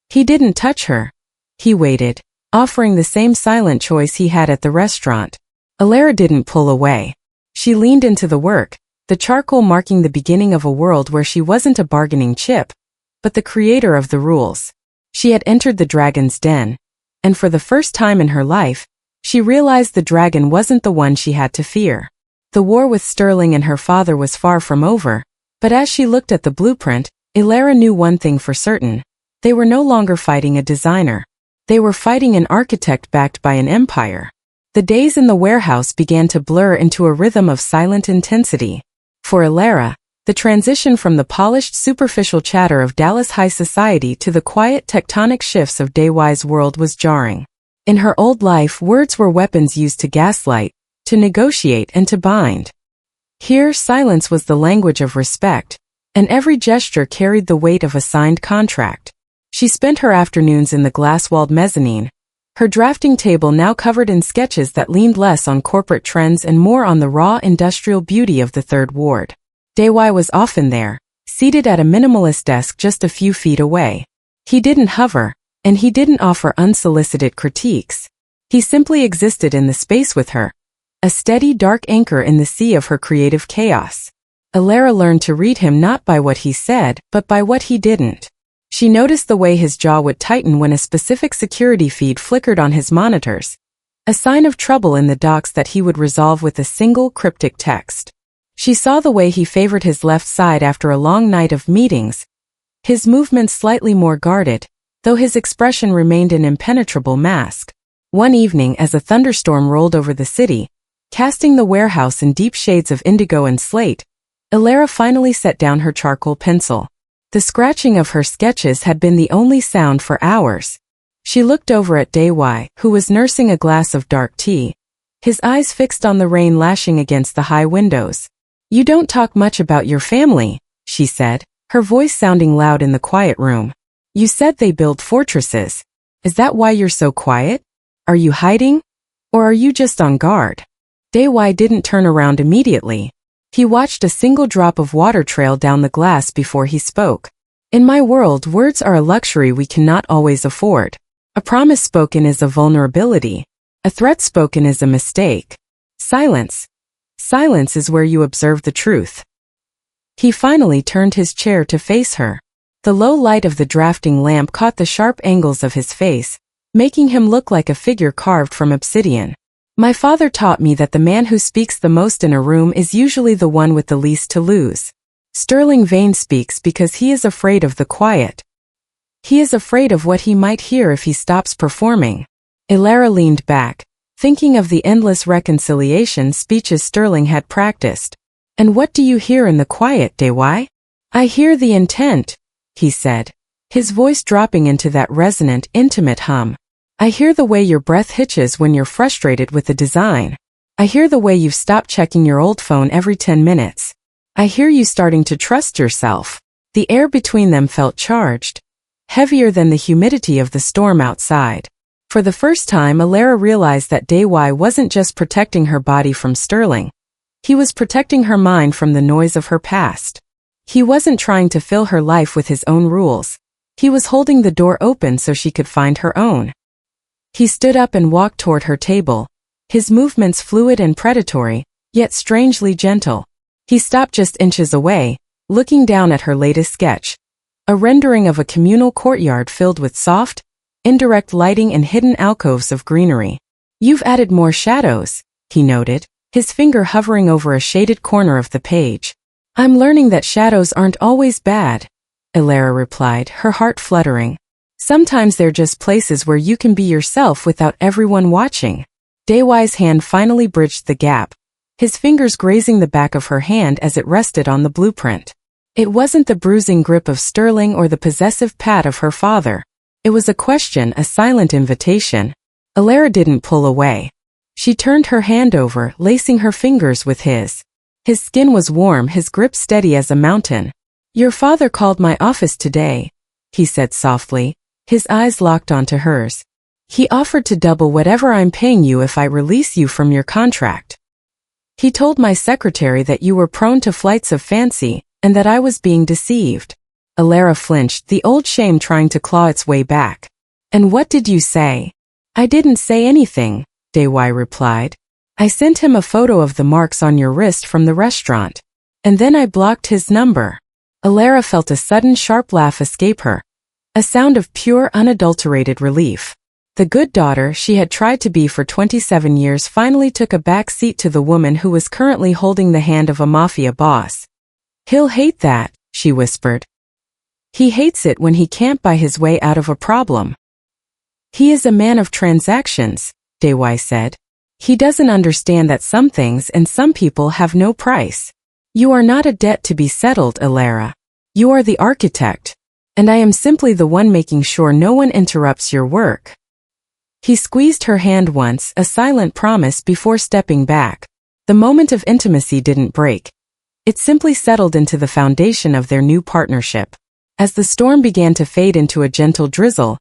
He didn't touch her. He waited, offering the same silent choice he had at the restaurant. Elara didn't pull away. She leaned into the work, the charcoal marking the beginning of a world where she wasn't a bargaining chip, but the creator of the rules. She had entered the dragon's den, and for the first time in her life, she realized the dragon wasn't the one she had to fear. The war with Sterling and her father was far from over, but as she looked at the blueprint, Elara knew one thing for certain. They were no longer fighting a designer. They were fighting an architect backed by an empire. The days in the warehouse began to blur into a rhythm of silent intensity. For Elara, the transition from the polished superficial chatter of Dallas high society to the quiet tectonic shifts of Dae-hwi's world was jarring. In her old life, words were weapons used to gaslight, to negotiate, and to bind. Here, silence was the language of respect, and every gesture carried the weight of a signed contract. She spent her afternoons in the glass-walled mezzanine, her drafting table now covered in sketches that leaned less on corporate trends and more on the raw industrial beauty of the Third Ward. Dae-hwi was often there, seated at a minimalist desk just a few feet away. He didn't hover, and he didn't offer unsolicited critiques. He simply existed in the space with her, a steady dark anchor in the sea of her creative chaos. Elara learned to read him not by what he said, but by what he didn't. She noticed the way his jaw would tighten when a specific security feed flickered on his monitors, a sign of trouble in the docs that he would resolve with a single cryptic text. She saw the way he favored his left side after a long night of meetings, his movements slightly more guarded, though his expression remained an impenetrable mask. One evening, as a thunderstorm rolled over the city, casting the warehouse in deep shades of indigo and slate, Elara finally set down her charcoal pencil. The scratching of her sketches had been the only sound for hours. She looked over at Dae-hwi, who was nursing a glass of dark tea, his eyes fixed on the rain lashing against the high windows. You don't talk much about your family, she said, her voice sounding loud in the quiet room. You said they build fortresses. Is that why you're so quiet? Are you hiding? Or are you just on guard? Dae-hwi didn't turn around immediately. He watched a single drop of water trail down the glass before he spoke. In my world, words are a luxury we cannot always afford. A promise spoken is a vulnerability. A threat spoken is a mistake. Silence. Silence is where you observe the truth. He finally turned his chair to face her. The low light of the drafting lamp caught the sharp angles of his face, making him look like a figure carved from obsidian. My father taught me that the man who speaks the most in a room is usually the one with the least to lose. Sterling Vane speaks because he is afraid of the quiet. He is afraid of what he might hear if he stops performing. Elara leaned back, thinking of the endless reconciliation speeches Sterling had practiced. And what do you hear in the quiet, Dae-hwi? I hear the intent, he said, his voice dropping into that resonant, intimate hum. I hear the way your breath hitches when you're frustrated with the design. I hear the way you've stopped checking your old phone every 10 minutes. I hear you starting to trust yourself. The air between them felt charged, heavier than the humidity of the storm outside. For the first time, Elara realized that Dae-hwi wasn't just protecting her body from Sterling. He was protecting her mind from the noise of her past. He wasn't trying to fill her life with his own rules. He was holding the door open so she could find her own. He stood up and walked toward her table, his movements fluid and predatory, yet strangely gentle. He stopped just inches away, looking down at her latest sketch, a rendering of a communal courtyard filled with soft, indirect lighting and hidden alcoves of greenery. You've added more shadows, he noted, his finger hovering over a shaded corner of the page. I'm learning that shadows aren't always bad, Elara replied, her heart fluttering. Sometimes they're just places where you can be yourself without everyone watching. Dae-hwi's hand finally bridged the gap, his fingers grazing the back of her hand as it rested on the blueprint. It wasn't the bruising grip of Sterling or the possessive pat of her father. It was a question, a silent invitation. Elara didn't pull away. She turned her hand over, lacing her fingers with his. His skin was warm, his grip steady as a mountain. Your father called my office today, he said softly, his eyes locked onto hers. He offered to double whatever I'm paying you if I release you from your contract. He told my secretary that you were prone to flights of fancy, and that I was being deceived. Elara flinched, the old shame trying to claw its way back. And what did you say? I didn't say anything, Dae-hwi replied. I sent him a photo of the marks on your wrist from the restaurant. And then I blocked his number. Elara felt a sudden sharp laugh escape her, a sound of pure, unadulterated relief. The good daughter she had tried to be for 27 years finally took a back seat to the woman who was currently holding the hand of a mafia boss. He'll hate that, she whispered. He hates it when he can't buy his way out of a problem. He is a man of transactions, Dae-hwi said. He doesn't understand that some things and some people have no price. You are not a debt to be settled, Elara. You are the architect. And I am simply the one making sure no one interrupts your work. He squeezed her hand once, a silent promise before stepping back. The moment of intimacy didn't break. It simply settled into the foundation of their new partnership. As the storm began to fade into a gentle drizzle,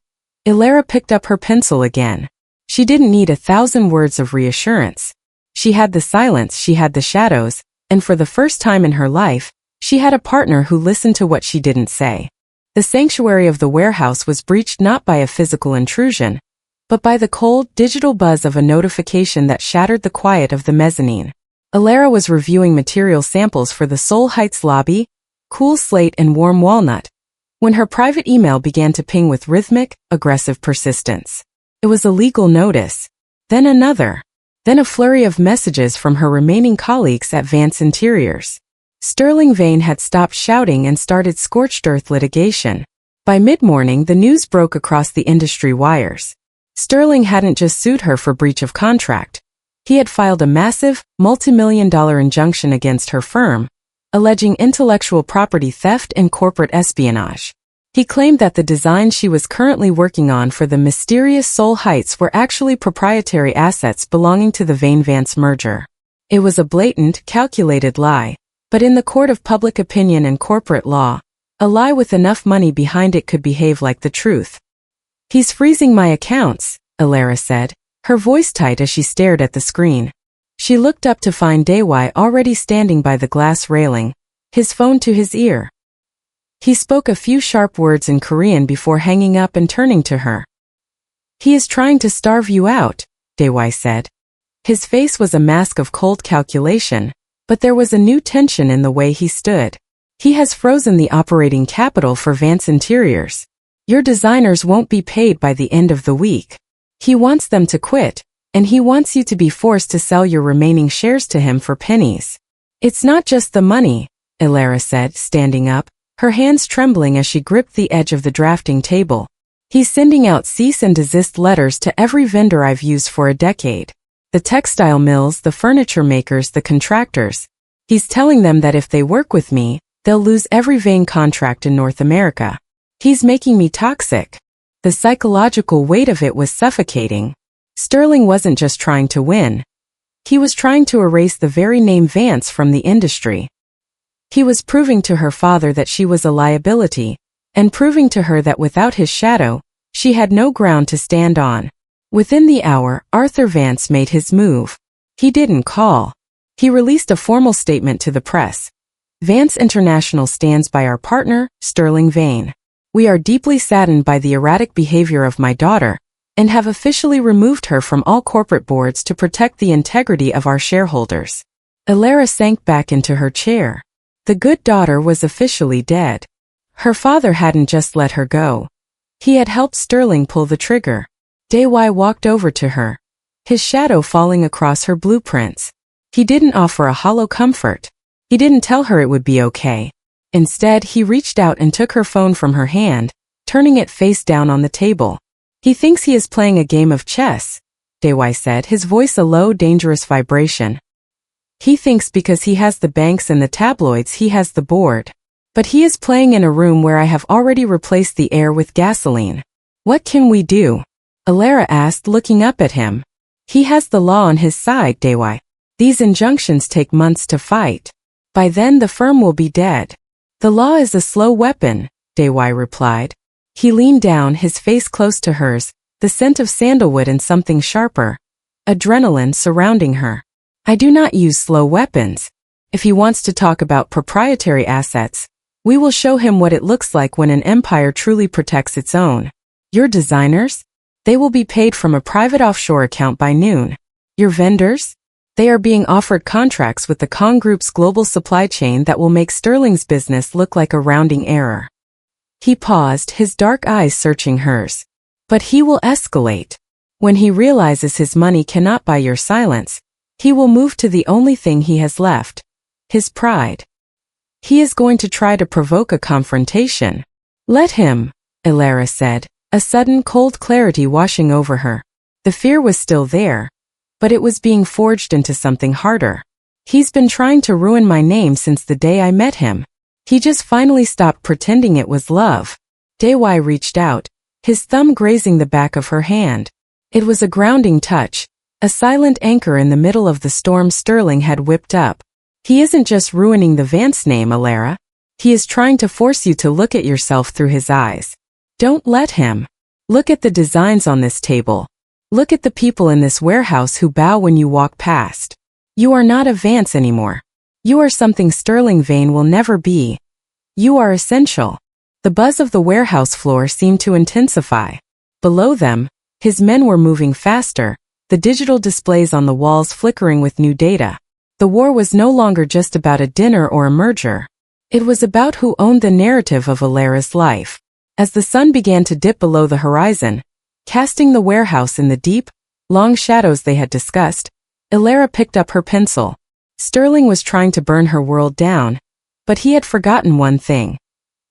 Elara picked up her pencil again. She didn't need 1,000 words of reassurance. She had the silence, she had the shadows, and for the first time in her life, she had a partner who listened to what she didn't say. The sanctuary of the warehouse was breached not by a physical intrusion, but by the cold, digital buzz of a notification that shattered the quiet of the mezzanine. Elara was reviewing material samples for the Seoul Heights lobby, cool slate and warm walnut, when her private email began to ping with rhythmic, aggressive persistence. It was a legal notice, then another, then a flurry of messages from her remaining colleagues at Vance Interiors. Sterling Vane had stopped shouting and started scorched earth litigation. By mid-morning, the news broke across the industry wires. Sterling hadn't just sued her for breach of contract. He had filed a massive, multi-million-dollar injunction against her firm, alleging intellectual property theft and corporate espionage. He claimed that the designs she was currently working on for the mysterious Seoul Heights were actually proprietary assets belonging to the Vane-Vance merger. It was a blatant, calculated lie, but in the court of public opinion and corporate law, a lie with enough money behind it could behave like the truth. He's freezing my accounts, Elara said, her voice tight as she stared at the screen. She looked up to find Dae-hwi already standing by the glass railing, his phone to his ear. He spoke a few sharp words in Korean before hanging up and turning to her. He is trying to starve you out, Dae-hwi said. His face was a mask of cold calculation, but there was a new tension in the way he stood. He has frozen the operating capital for Vance Interiors. Your designers won't be paid by the end of the week. He wants them to quit, and he wants you to be forced to sell your remaining shares to him for pennies. It's not just the money, Elara said, standing up, her hands trembling as she gripped the edge of the drafting table. He's sending out cease and desist letters to every vendor I've used for a decade. The textile mills, the furniture makers, the contractors. He's telling them that if they work with me, they'll lose every vein contract in North America. He's making me toxic. The psychological weight of it was suffocating. Sterling wasn't just trying to win. He was trying to erase the very name Vance from the industry. He was proving to her father that she was a liability, and proving to her that without his shadow, she had no ground to stand on. Within the hour, Arthur Vance made his move. He didn't call. He released a formal statement to the press. Vance International stands by our partner, Sterling Vane. We are deeply saddened by the erratic behavior of my daughter, and have officially removed her from all corporate boards to protect the integrity of our shareholders. Elara sank back into her chair. The good daughter was officially dead. Her father hadn't just let her go. He had helped Sterling pull the trigger. Dae-hwi walked over to her, his shadow falling across her blueprints. He didn't offer a hollow comfort. He didn't tell her it would be okay. Instead, he reached out and took her phone from her hand, turning it face down on the table. He thinks he is playing a game of chess, Dae-hwi said, his voice a low, dangerous vibration. He thinks because he has the banks and the tabloids he has the board. But he is playing in a room where I have already replaced the air with gasoline. What can we do? Elara asked, looking up at him. He has the law on his side, Dae-hwi. These injunctions take months to fight. By then the firm will be dead. The law is a slow weapon, Dae-hwi replied. He leaned down, his face close to hers, the scent of sandalwood and something sharper. Adrenaline surrounding her. I do not use slow weapons. If he wants to talk about proprietary assets, we will show him what it looks like when an empire truly protects its own. Your designers? They will be paid from a private offshore account by noon. Your vendors? They are being offered contracts with the Kang Group's global supply chain that will make Sterling's business look like a rounding error. He paused, his dark eyes searching hers. But he will escalate. When he realizes his money cannot buy your silence, he will move to the only thing he has left. His pride. He is going to try to provoke a confrontation. Let him, Elara said, a sudden cold clarity washing over her. The fear was still there, but it was being forged into something harder. He's been trying to ruin my name since the day I met him. He just finally stopped pretending it was love. Dae-hwi reached out, his thumb grazing the back of her hand. It was a grounding touch, a silent anchor in the middle of the storm Sterling had whipped up. He isn't just ruining the Vance name, Elara. He is trying to force you to look at yourself through his eyes. Don't let him. Look at the designs on this table. Look at the people in this warehouse who bow when you walk past. You are not a Vance anymore. You are something Sterling Vane will never be. You are essential. The buzz of the warehouse floor seemed to intensify. Below them, his men were moving faster, the digital displays on the walls flickering with new data. The war was no longer just about a dinner or a merger. It was about who owned the narrative of Elara's life. As the sun began to dip below the horizon, casting the warehouse in the deep, long shadows they had discussed, Elara picked up her pencil. Sterling was trying to burn her world down, but he had forgotten one thing.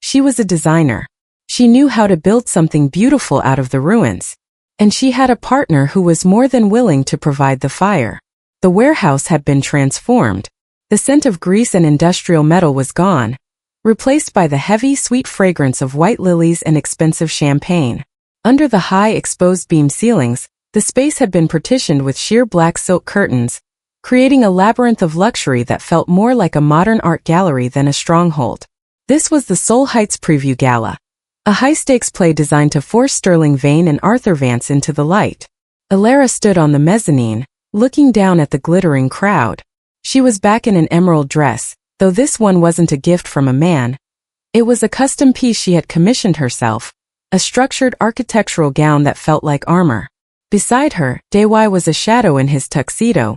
She was a designer. She knew how to build something beautiful out of the ruins. And she had a partner who was more than willing to provide the fire. The warehouse had been transformed. The scent of grease and industrial metal was gone, replaced by the heavy, sweet fragrance of white lilies and expensive champagne. Under the high, exposed beam ceilings, the space had been partitioned with sheer black silk curtains, creating a labyrinth of luxury that felt more like a modern art gallery than a stronghold. This was the Seoul Heights Preview Gala, a high-stakes play designed to force Sterling Vane and Arthur Vance into the light. Elara stood on the mezzanine, looking down at the glittering crowd. She was back in an emerald dress, though this one wasn't a gift from a man. It was a custom piece she had commissioned herself, a structured architectural gown that felt like armor. Beside her, Dae-hwi was a shadow in his tuxedo,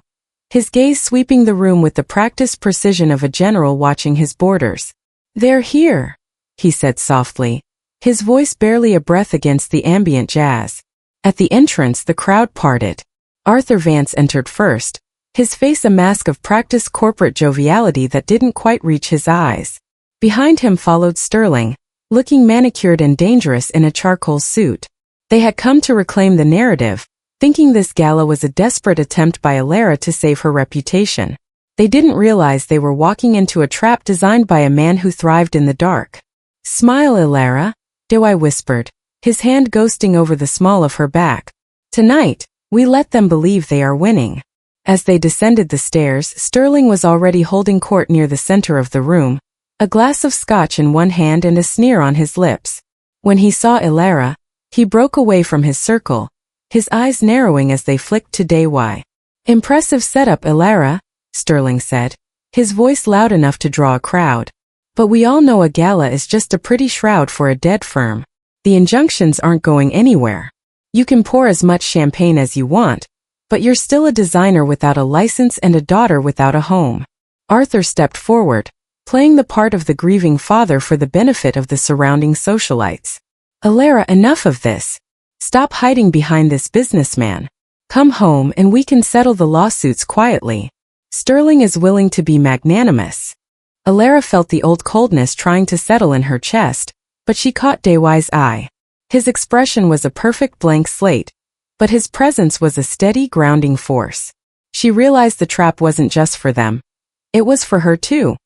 his gaze sweeping the room with the practiced precision of a general watching his boarders. "They're here," he said softly, his voice barely a breath against the ambient jazz. At the entrance, the crowd parted. Arthur Vance entered first, his face a mask of practiced corporate joviality that didn't quite reach his eyes. Behind him followed Sterling, looking manicured and dangerous in a charcoal suit. They had come to reclaim the narrative, thinking this gala was a desperate attempt by Elara to save her reputation. They didn't realize they were walking into a trap designed by a man who thrived in the dark. "Smile, Elara," Dae-hwi whispered, his hand ghosting over the small of her back. "Tonight, we let them believe they are winning." As they descended the stairs, Sterling was already holding court near the center of the room, a glass of scotch in one hand and a sneer on his lips. When he saw Elara, he broke away from his circle, his eyes narrowing as they flicked to Dae-hwi. "Impressive setup, Elara," Sterling said, his voice loud enough to draw a crowd. "But we all know a gala is just a pretty shroud for a dead firm. The injunctions aren't going anywhere. You can pour as much champagne as you want, but you're still a designer without a license and a daughter without a home." Arthur stepped forward, playing the part of the grieving father for the benefit of the surrounding socialites. "Elara, enough of this. Stop hiding behind this businessman. Come home and we can settle the lawsuits quietly. Sterling is willing to be magnanimous." Elara felt the old coldness trying to settle in her chest, but she caught Dae-hwi's eye. His expression was a perfect blank slate, but his presence was a steady, grounding force. She realized the trap wasn't just for them. It was for her too.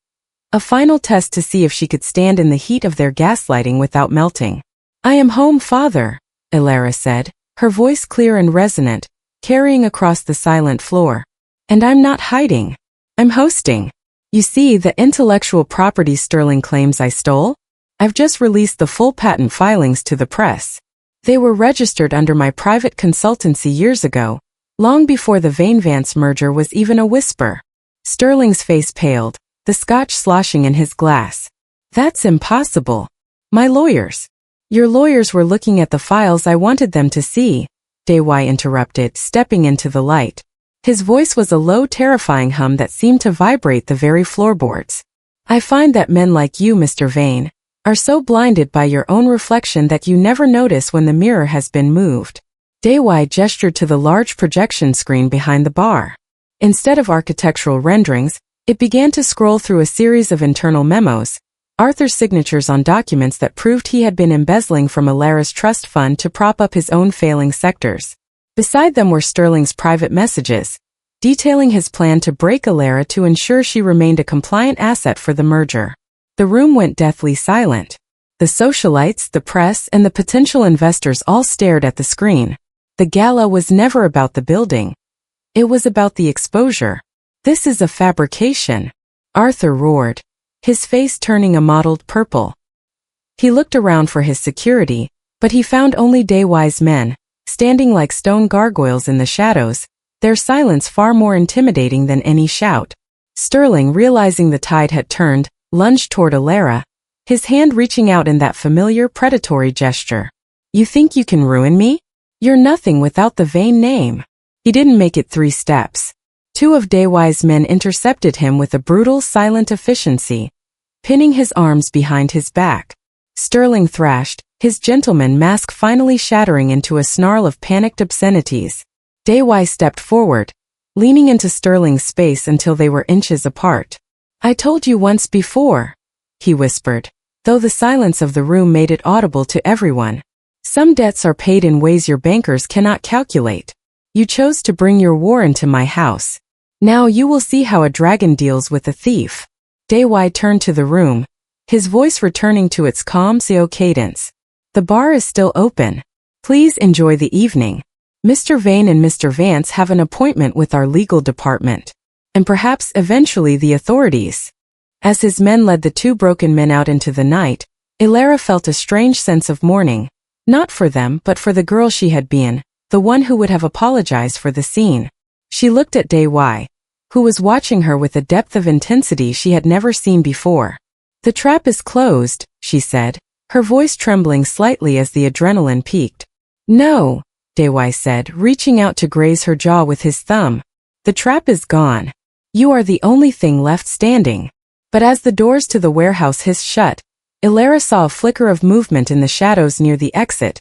A final test to see if she could stand in the heat of their gaslighting without melting. "I am home, father," Elara said, her voice clear and resonant, carrying across the silent floor. "And I'm not hiding. I'm hosting. You see the intellectual property Sterling claims I stole? I've just released the full patent filings to the press. They were registered under my private consultancy years ago, long before the Vane-Vance merger was even a whisper." Sterling's face paled, the scotch sloshing in his glass. "That's impossible. My lawyers." "Your lawyers were looking at the files I wanted them to see," Dae-hwi interrupted, stepping into the light. His voice was a low, terrifying hum that seemed to vibrate the very floorboards. "I find that men like you, Mr. Vane, are so blinded by your own reflection that you never notice when the mirror has been moved." Dae-hwi gestured to the large projection screen behind the bar. Instead of architectural renderings, it began to scroll through a series of internal memos, Arthur's signatures on documents that proved he had been embezzling from Elara's trust fund to prop up his own failing sectors. Beside them were Sterling's private messages, detailing his plan to break Elara to ensure she remained a compliant asset for the merger. The room went deathly silent. The socialites, the press, and the potential investors all stared at the screen. The gala was never about the building. It was about the exposure. "This is a fabrication," Arthur roared, his face turning a mottled purple. He looked around for his security, but he found only Dae-hwi's men, standing like stone gargoyles in the shadows, their silence far more intimidating than any shout. Sterling, realizing the tide had turned, lunged toward Elara, his hand reaching out in that familiar predatory gesture. "You think you can ruin me? You're nothing without the Vane name." He didn't make it 3 steps. 2 of Dae-hwi's men intercepted him with a brutal, silent efficiency, pinning his arms behind his back. Sterling thrashed, his gentleman mask finally shattering into a snarl of panicked obscenities. Dae-hwi stepped forward, leaning into Sterling's space until they were inches apart. "I told you once before," he whispered, though the silence of the room made it audible to everyone. "Some debts are paid in ways your bankers cannot calculate. You chose to bring your war into my house. Now you will see how a dragon deals with a thief." Dae-hwi turned to the room, his voice returning to its calm, slow cadence. "The bar is still open. Please enjoy the evening. Mr. Vane and Mr. Vance have an appointment with our legal department, and perhaps eventually the authorities." As his men led the 2 broken men out into the night, Elara felt a strange sense of mourning, not for them but for the girl she had been, the one who would have apologized for the scene. She looked at Dae-hwi, who was watching her with a depth of intensity she had never seen before. "The trap is closed," she said, her voice trembling slightly as the adrenaline peaked. "No," Dae-hwi said, reaching out to graze her jaw with his thumb. "The trap is gone. You are the only thing left standing." But as the doors to the warehouse hissed shut, Elara saw a flicker of movement in the shadows near the exit,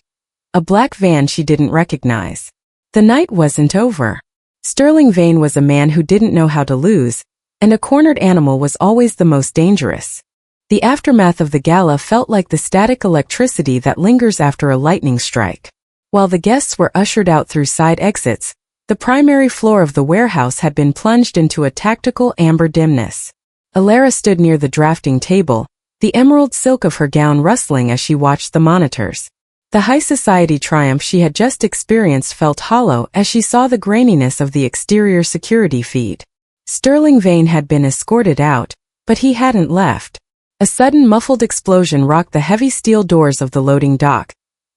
a black van she didn't recognize. The night wasn't over. Sterling Vane was a man who didn't know how to lose, and a cornered animal was always the most dangerous. The aftermath of the gala felt like the static electricity that lingers after a lightning strike. While the guests were ushered out through side exits, the primary floor of the warehouse had been plunged into a tactical amber dimness. Elara stood near the drafting table, the emerald silk of her gown rustling as she watched the monitors. The high society triumph she had just experienced felt hollow as she saw the graininess of the exterior security feed. Sterling Vane had been escorted out, but he hadn't left. A sudden muffled explosion rocked the heavy steel doors of the loading dock,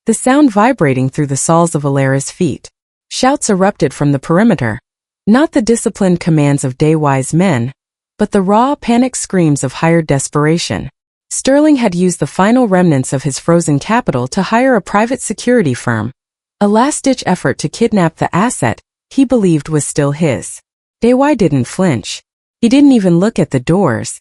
the sound vibrating through the soles of Elara's feet. Shouts erupted from the perimeter, not the disciplined commands of Dae-hwi's men, but the raw, panicked screams of hired desperation. Sterling had used the final remnants of his frozen capital to hire a private security firm, a last-ditch effort to kidnap the asset he believed was still his. Dae-hwi didn't flinch. He didn't even look at the doors.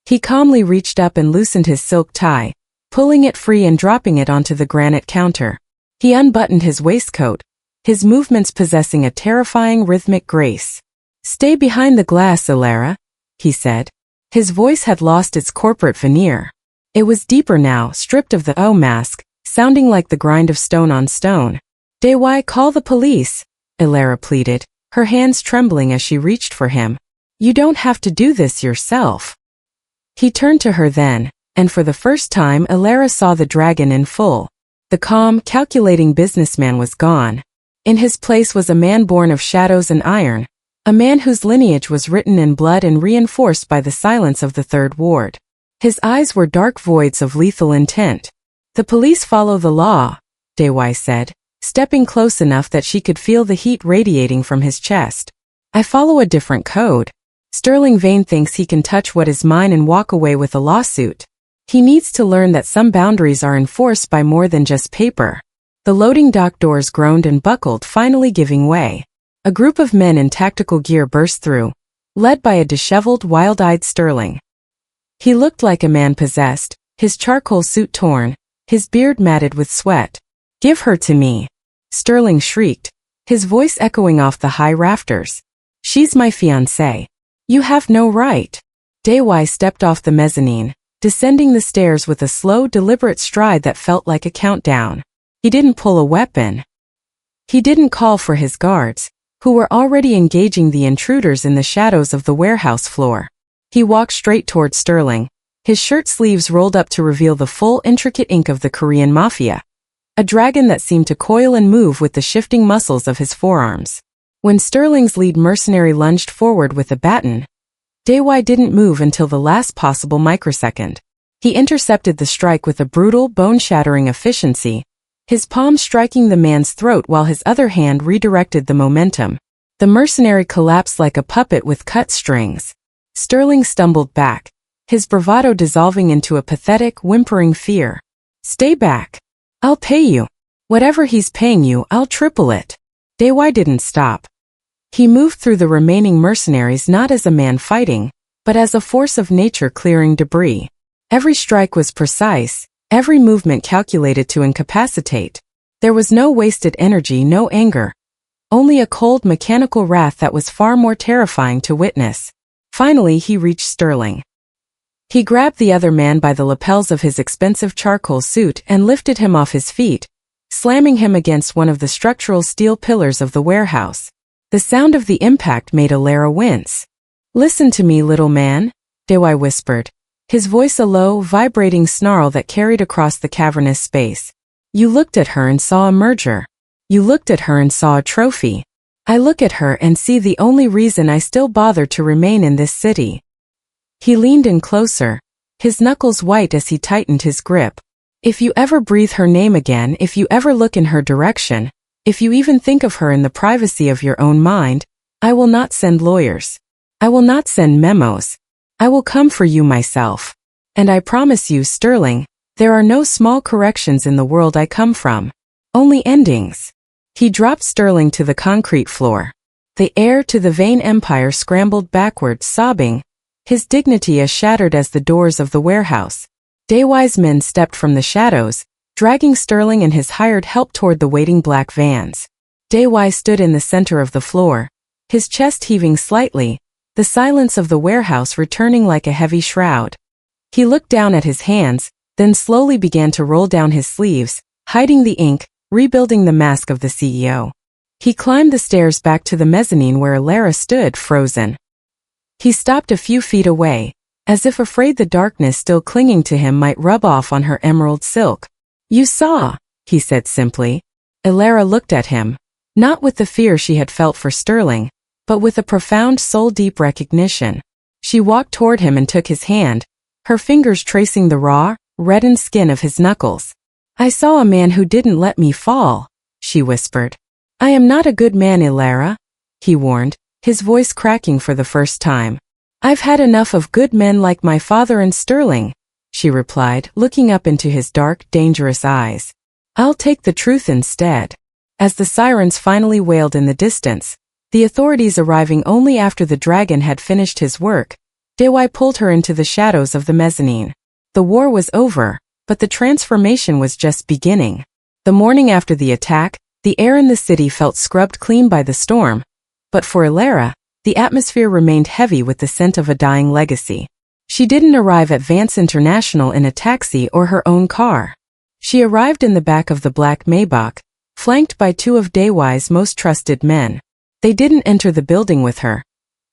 He calmly reached up and loosened his silk tie, pulling it free and dropping it onto the granite counter. He unbuttoned his waistcoat, his movements possessing a terrifying rhythmic grace. "Stay behind the glass, Elara," he said. His voice had lost its corporate veneer. It was deeper now, stripped of the mask, sounding like the grind of stone on stone. "Dae-hwi, call the police," Elara pleaded, her hands trembling as she reached for him. "You don't have to do this yourself." He turned to her then, and for the first time Elara saw the dragon in full. The calm, calculating businessman was gone. In his place was a man born of shadows and iron, a man whose lineage was written in blood and reinforced by the silence of the Third Ward. His eyes were dark voids of lethal intent. "The police follow the law," Dae-hwi said, stepping close enough that she could feel the heat radiating from his chest. "I follow a different code. Sterling Vane thinks he can touch what is mine and walk away with a lawsuit. He needs to learn that some boundaries are enforced by more than just paper." The loading dock doors groaned and buckled, finally giving way. A group of men in tactical gear burst through, led by a disheveled, wild-eyed Sterling. He looked like a man possessed, his charcoal suit torn, his beard matted with sweat. "Give her to me," Sterling shrieked, his voice echoing off the high rafters. "She's my fiancée. You have no right." Dae-hwi stepped off the mezzanine, descending the stairs with a slow, deliberate stride that felt like a countdown. He didn't pull a weapon. He didn't call for his guards, who were already engaging the intruders in the shadows of the warehouse floor. He walked straight toward Sterling, his shirt sleeves rolled up to reveal the full, intricate ink of the Korean mafia, a dragon that seemed to coil and move with the shifting muscles of his forearms. When Sterling's lead mercenary lunged forward with a baton, Dae-hwi didn't move until the last possible microsecond. He intercepted the strike with a brutal, bone-shattering efficiency, his palm striking the man's throat while his other hand redirected the momentum. The mercenary collapsed like a puppet with cut strings. Sterling stumbled back, his bravado dissolving into a pathetic, whimpering fear. "Stay back. I'll pay you. Whatever he's paying you, I'll triple it." Dae-hwi didn't stop. He moved through the remaining mercenaries not as a man fighting, but as a force of nature clearing debris. Every strike was precise, every movement calculated to incapacitate. There was no wasted energy, no anger. Only a cold, mechanical wrath that was far more terrifying to witness. Finally, he reached Sterling. He grabbed the other man by the lapels of his expensive charcoal suit and lifted him off his feet, slamming him against one of the structural steel pillars of the warehouse. The sound of the impact made Elara wince. "Listen to me, little man," Dae-hwi whispered, his voice a low, vibrating snarl that carried across the cavernous space. "You looked at her and saw a merger. You looked at her and saw a trophy. I look at her and see the only reason I still bother to remain in this city." He leaned in closer, his knuckles white as he tightened his grip. "If you ever breathe her name again, if you ever look in her direction, if you even think of her in the privacy of your own mind, I will not send lawyers. I will not send memos. I will come for you myself. And I promise you, Sterling, there are no small corrections in the world I come from. Only endings." He dropped Sterling to the concrete floor. The heir to the Vane Empire scrambled backward, sobbing, his dignity as shattered as the doors of the warehouse. Dae-hwi's men stepped from the shadows, dragging Sterling and his hired help toward the waiting black vans. Dae-hwi stood in the center of the floor, his chest heaving slightly, the silence of the warehouse returning like a heavy shroud. He looked down at his hands, then slowly began to roll down his sleeves, hiding the ink, rebuilding the mask of the CEO. He climbed the stairs back to the mezzanine where Elara stood, frozen. He stopped a few feet away, as if afraid the darkness still clinging to him might rub off on her emerald silk. "You saw," he said simply. Elara looked at him, not with the fear she had felt for Sterling, but with a profound soul-deep recognition. She walked toward him and took his hand, her fingers tracing the raw, reddened skin of his knuckles. "I saw a man who didn't let me fall," she whispered. "I am not a good man, Elara," he warned, his voice cracking for the first time. "I've had enough of good men like my father and Sterling," she replied, looking up into his dark, dangerous eyes. "I'll take the truth instead." As the sirens finally wailed in the distance, the authorities arriving only after the dragon had finished his work, Dae-hwi pulled her into the shadows of the mezzanine. The war was over, but the transformation was just beginning. The morning after the attack, the air in the city felt scrubbed clean by the storm, but for Elara, the atmosphere remained heavy with the scent of a dying legacy. She didn't arrive at Vance International in a taxi or her own car. She arrived in the back of the black Maybach, flanked by two of Dae-hwi's most trusted men. They didn't enter the building with her.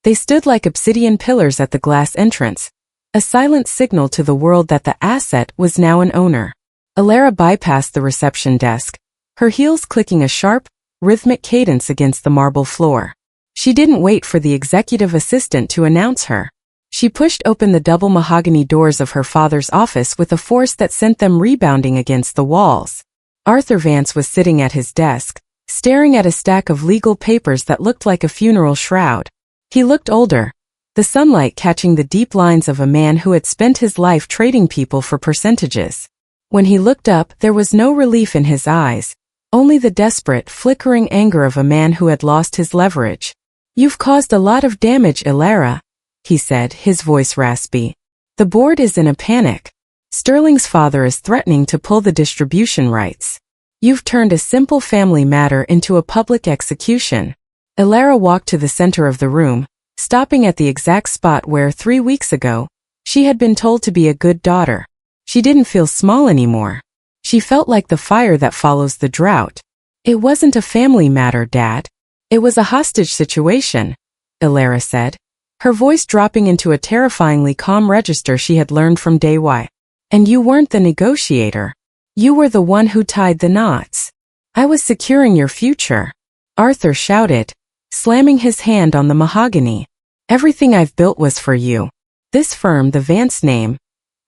They stood like obsidian pillars at the glass entrance, a silent signal to the world that the asset was now an owner. Elara bypassed the reception desk, her heels clicking a sharp, rhythmic cadence against the marble floor. She didn't wait for the executive assistant to announce her. She pushed open the double mahogany doors of her father's office with a force that sent them rebounding against the walls. Arthur Vance was sitting at his desk, staring at a stack of legal papers that looked like a funeral shroud. He looked older, the sunlight catching the deep lines of a man who had spent his life trading people for percentages. When he looked up, there was no relief in his eyes, only the desperate, flickering anger of a man who had lost his leverage. "You've caused a lot of damage, Elara," he said, his voice raspy. "The board is in a panic. Sterling's father is threatening to pull the distribution rights. You've turned a simple family matter into a public execution." Elara walked to the center of the room, stopping at the exact spot where 3 weeks ago, she had been told to be a good daughter. She didn't feel small anymore. She felt like the fire that follows the drought. "It wasn't a family matter, Dad. It was a hostage situation," Elara said, her voice dropping into a terrifyingly calm register she had learned from Dae-hwi. "And you weren't the negotiator. You were the one who tied the knots. I was securing your future," Arthur shouted, slamming his hand on the mahogany. "Everything I've built was for you. This firm, the Vance name,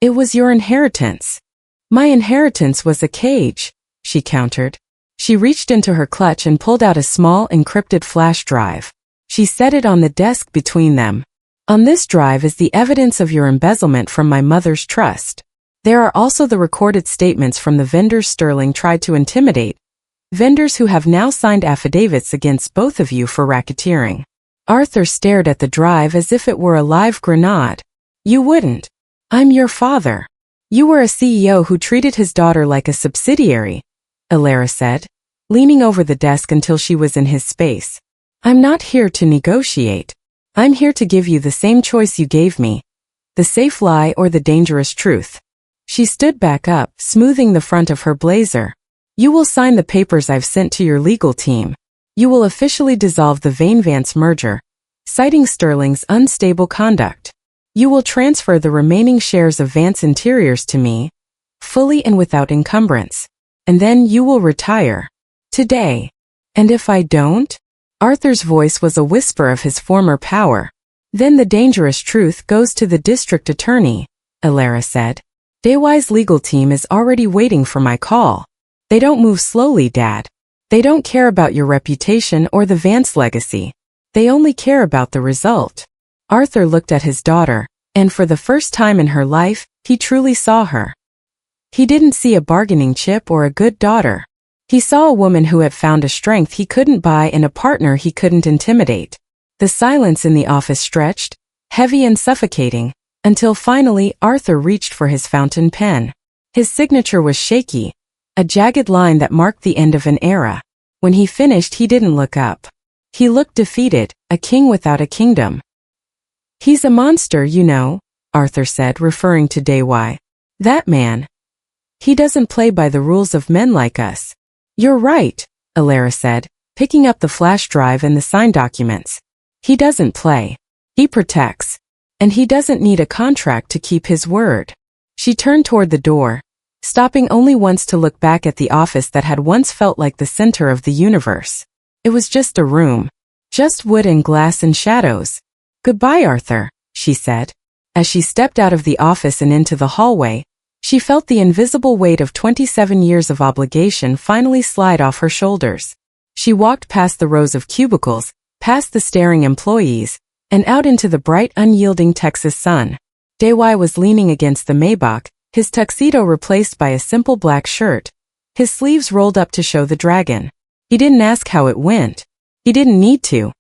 it was your inheritance." "My inheritance was a cage," she countered. She reached into her clutch and pulled out a small encrypted flash drive. She set it on the desk between them. "On this drive is the evidence of your embezzlement from my mother's trust. There are also the recorded statements from the vendors Sterling tried to intimidate, vendors who have now signed affidavits against both of you for racketeering." Arthur stared at the drive as if it were a live grenade. "You wouldn't. I'm your father. You were a CEO who treated his daughter like a subsidiary," Elara said, leaning over the desk until she was in his space. "I'm not here to negotiate. I'm here to give you the same choice you gave me, the safe lie or the dangerous truth." She stood back up, smoothing the front of her blazer. "You will sign the papers I've sent to your legal team. You will officially dissolve the Vane-Vance merger, citing Sterling's unstable conduct. You will transfer the remaining shares of Vance Interiors to me, fully and without encumbrance. And then you will retire. Today. And if I don't?" Arthur's voice was a whisper of his former power. "Then the dangerous truth goes to the district attorney," Elara said. "Dae-hwi's legal team is already waiting for my call. They don't move slowly, Dad. They don't care about your reputation or the Vance legacy. They only care about the result." Arthur looked at his daughter, and for the first time in her life, he truly saw her. He didn't see a bargaining chip or a good daughter. He saw a woman who had found a strength he couldn't buy and a partner he couldn't intimidate. The silence in the office stretched, heavy and suffocating, until finally Arthur reached for his fountain pen. His signature was shaky, a jagged line that marked the end of an era. When he finished, he didn't look up. He looked defeated, a king without a kingdom. He's a monster, you know, Arthur said, referring to Dae-hwi. That man. He doesn't play by the rules of men like us. You're right, Elara said, picking up the flash drive and the signed documents. He doesn't play. He protects. And he doesn't need a contract to keep his word. She turned toward the door, stopping only once to look back at the office that had once felt like the center of the universe. It was just a room. Just wood and glass and shadows. Goodbye, Arthur, she said. As she stepped out of the office and into the hallway, she felt the invisible weight of 27 years of obligation finally slide off her shoulders. She walked past the rows of cubicles, past the staring employees, and out into the bright, unyielding Texas sun. Dae-hwi was leaning against the Maybach, his tuxedo replaced by a simple black shirt, his sleeves rolled up to show the dragon. He didn't ask how it went. He didn't need to.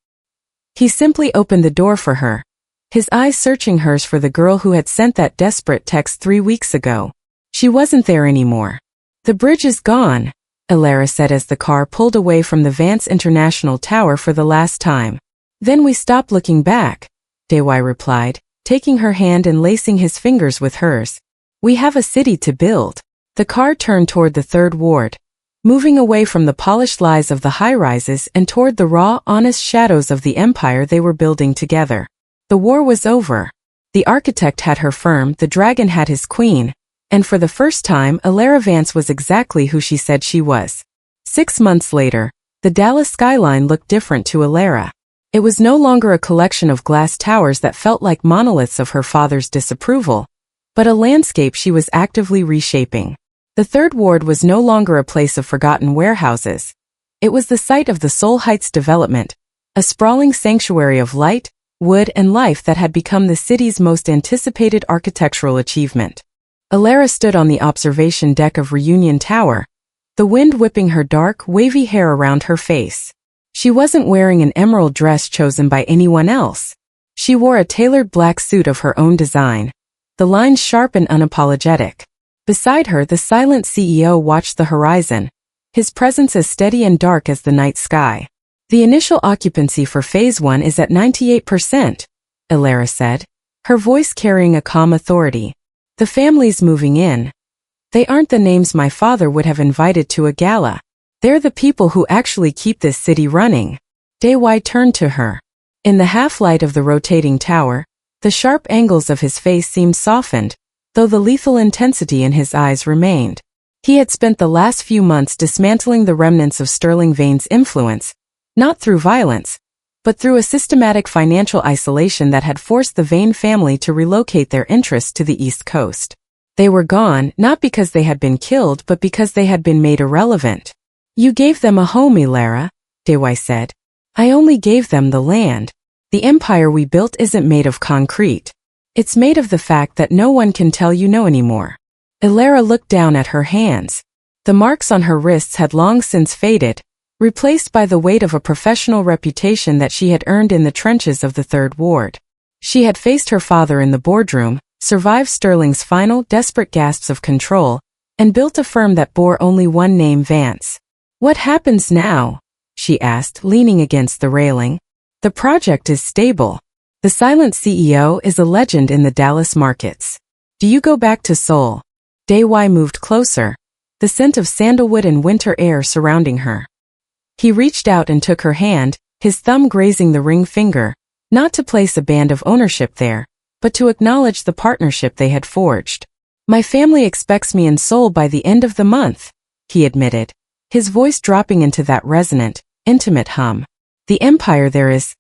He simply opened the door for her, his eyes searching hers for the girl who had sent that desperate text 3 weeks ago. She wasn't there anymore. The bridge is gone, Elara said as the car pulled away from the Vance International Tower for the last time. Then we stopped looking back, Dae-hwi replied, taking her hand and lacing his fingers with hers. We have a city to build. The car turned toward the Third Ward, moving away from the polished lies of the high-rises and toward the raw, honest shadows of the empire they were building together. The war was over. The architect had her firm, the dragon had his queen, and for the first time Elara Vance was exactly who she said she was. 6 months later, the Dallas skyline looked different to Elara. It was no longer a collection of glass towers that felt like monoliths of her father's disapproval, but a landscape she was actively reshaping. The Third Ward was no longer a place of forgotten warehouses. It was the site of the Seoul Heights development, a sprawling sanctuary of light, wood, and life that had become the city's most anticipated architectural achievement. Elara stood on the observation deck of Reunion Tower, the wind whipping her dark, wavy hair around her face. She wasn't wearing an emerald dress chosen by anyone else. She wore a tailored black suit of her own design, the lines sharp and unapologetic. Beside her, the silent CEO watched the horizon, his presence as steady and dark as the night sky. The initial occupancy for Phase 1 is at 98%, Elara said, her voice carrying a calm authority. The family's moving in. They aren't the names my father would have invited to a gala. They're the people who actually keep this city running. Dae-hwi turned to her. In the half-light of the rotating tower, the sharp angles of his face seemed softened, though the lethal intensity in his eyes remained. He had spent the last few months dismantling the remnants of Sterling Vane's influence, not through violence, but through a systematic financial isolation that had forced the Vane family to relocate their interests to the East Coast. They were gone, not because they had been killed, but because they had been made irrelevant. You gave them a home, Elara, Dae-hwi said. I only gave them the land. The empire we built isn't made of concrete. It's made of the fact that no one can tell you no anymore. Elara looked down at her hands. The marks on her wrists had long since faded, replaced by the weight of a professional reputation that she had earned in the trenches of the Third Ward. She had faced her father in the boardroom, survived Sterling's final, desperate gasps of control, and built a firm that bore only one name, Vance. What happens now? She asked, leaning against the railing. The project is stable. The silent CEO is a legend in the Dallas markets. Do you go back to Seoul? Dae-hwi moved closer, the scent of sandalwood and winter air surrounding her. He reached out and took her hand, his thumb grazing the ring finger, not to place a band of ownership there, but to acknowledge the partnership they had forged. My family expects me in Seoul by the end of the month, he admitted, his voice dropping into that resonant, intimate hum. The empire there is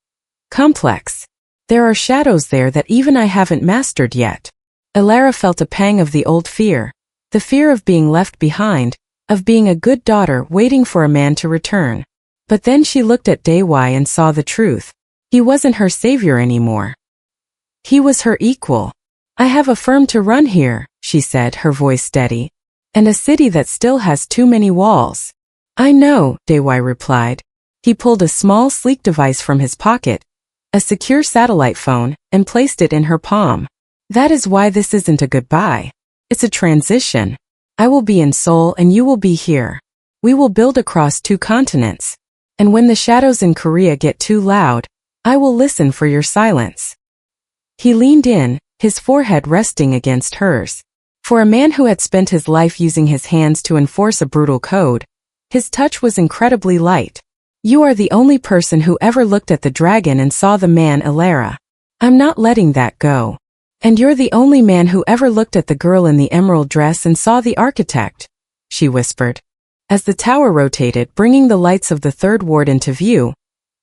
complex. There are shadows there that even I haven't mastered yet. Elara felt a pang of the old fear, the fear of being left behind, of being a good daughter waiting for a man to return. But then she looked at Dae-hwi and saw the truth. He wasn't her savior anymore. He was her equal. I have a firm to run here, she said, her voice steady, and a city that still has too many walls. I know, Dae-hwi replied. He pulled a small, sleek device from his pocket, a secure satellite phone, and placed it in her palm. That is why this isn't a goodbye. It's a transition. I will be in Seoul and you will be here. We will build across 2 continents. And when the shadows in Korea get too loud, I will listen for your silence. He leaned in, his forehead resting against hers. For a man who had spent his life using his hands to enforce a brutal code, his touch was incredibly light. You are the only person who ever looked at the dragon and saw the man Elara. I'm not letting that go. And you're the only man who ever looked at the girl in the emerald dress and saw the architect, she whispered. As the tower rotated, bringing the lights of the third ward into view,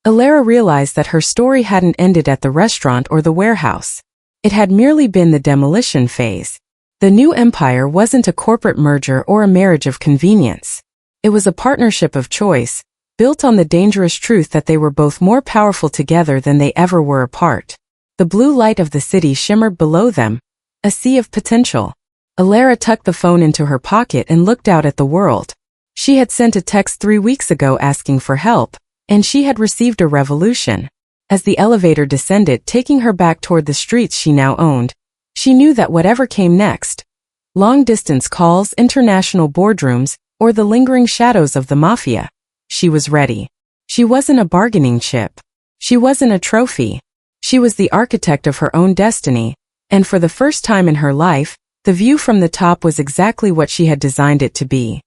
Elara realized that her story hadn't ended at the restaurant or the warehouse. It had merely been the demolition phase. The new empire wasn't a corporate merger or a marriage of convenience. It was a partnership of choice, built on the dangerous truth that they were both more powerful together than they ever were apart. The blue light of the city shimmered below them, a sea of potential. Elara tucked the phone into her pocket and looked out at the world. She had sent a text 3 weeks ago asking for help, and she had received a revolution. As the elevator descended, taking her back toward the streets she now owned, she knew that whatever came next, long-distance calls, international boardrooms, or the lingering shadows of the mafia, she was ready. She wasn't a bargaining chip. She wasn't a trophy. She was the architect of her own destiny, and for the first time in her life, the view from the top was exactly what she had designed it to be.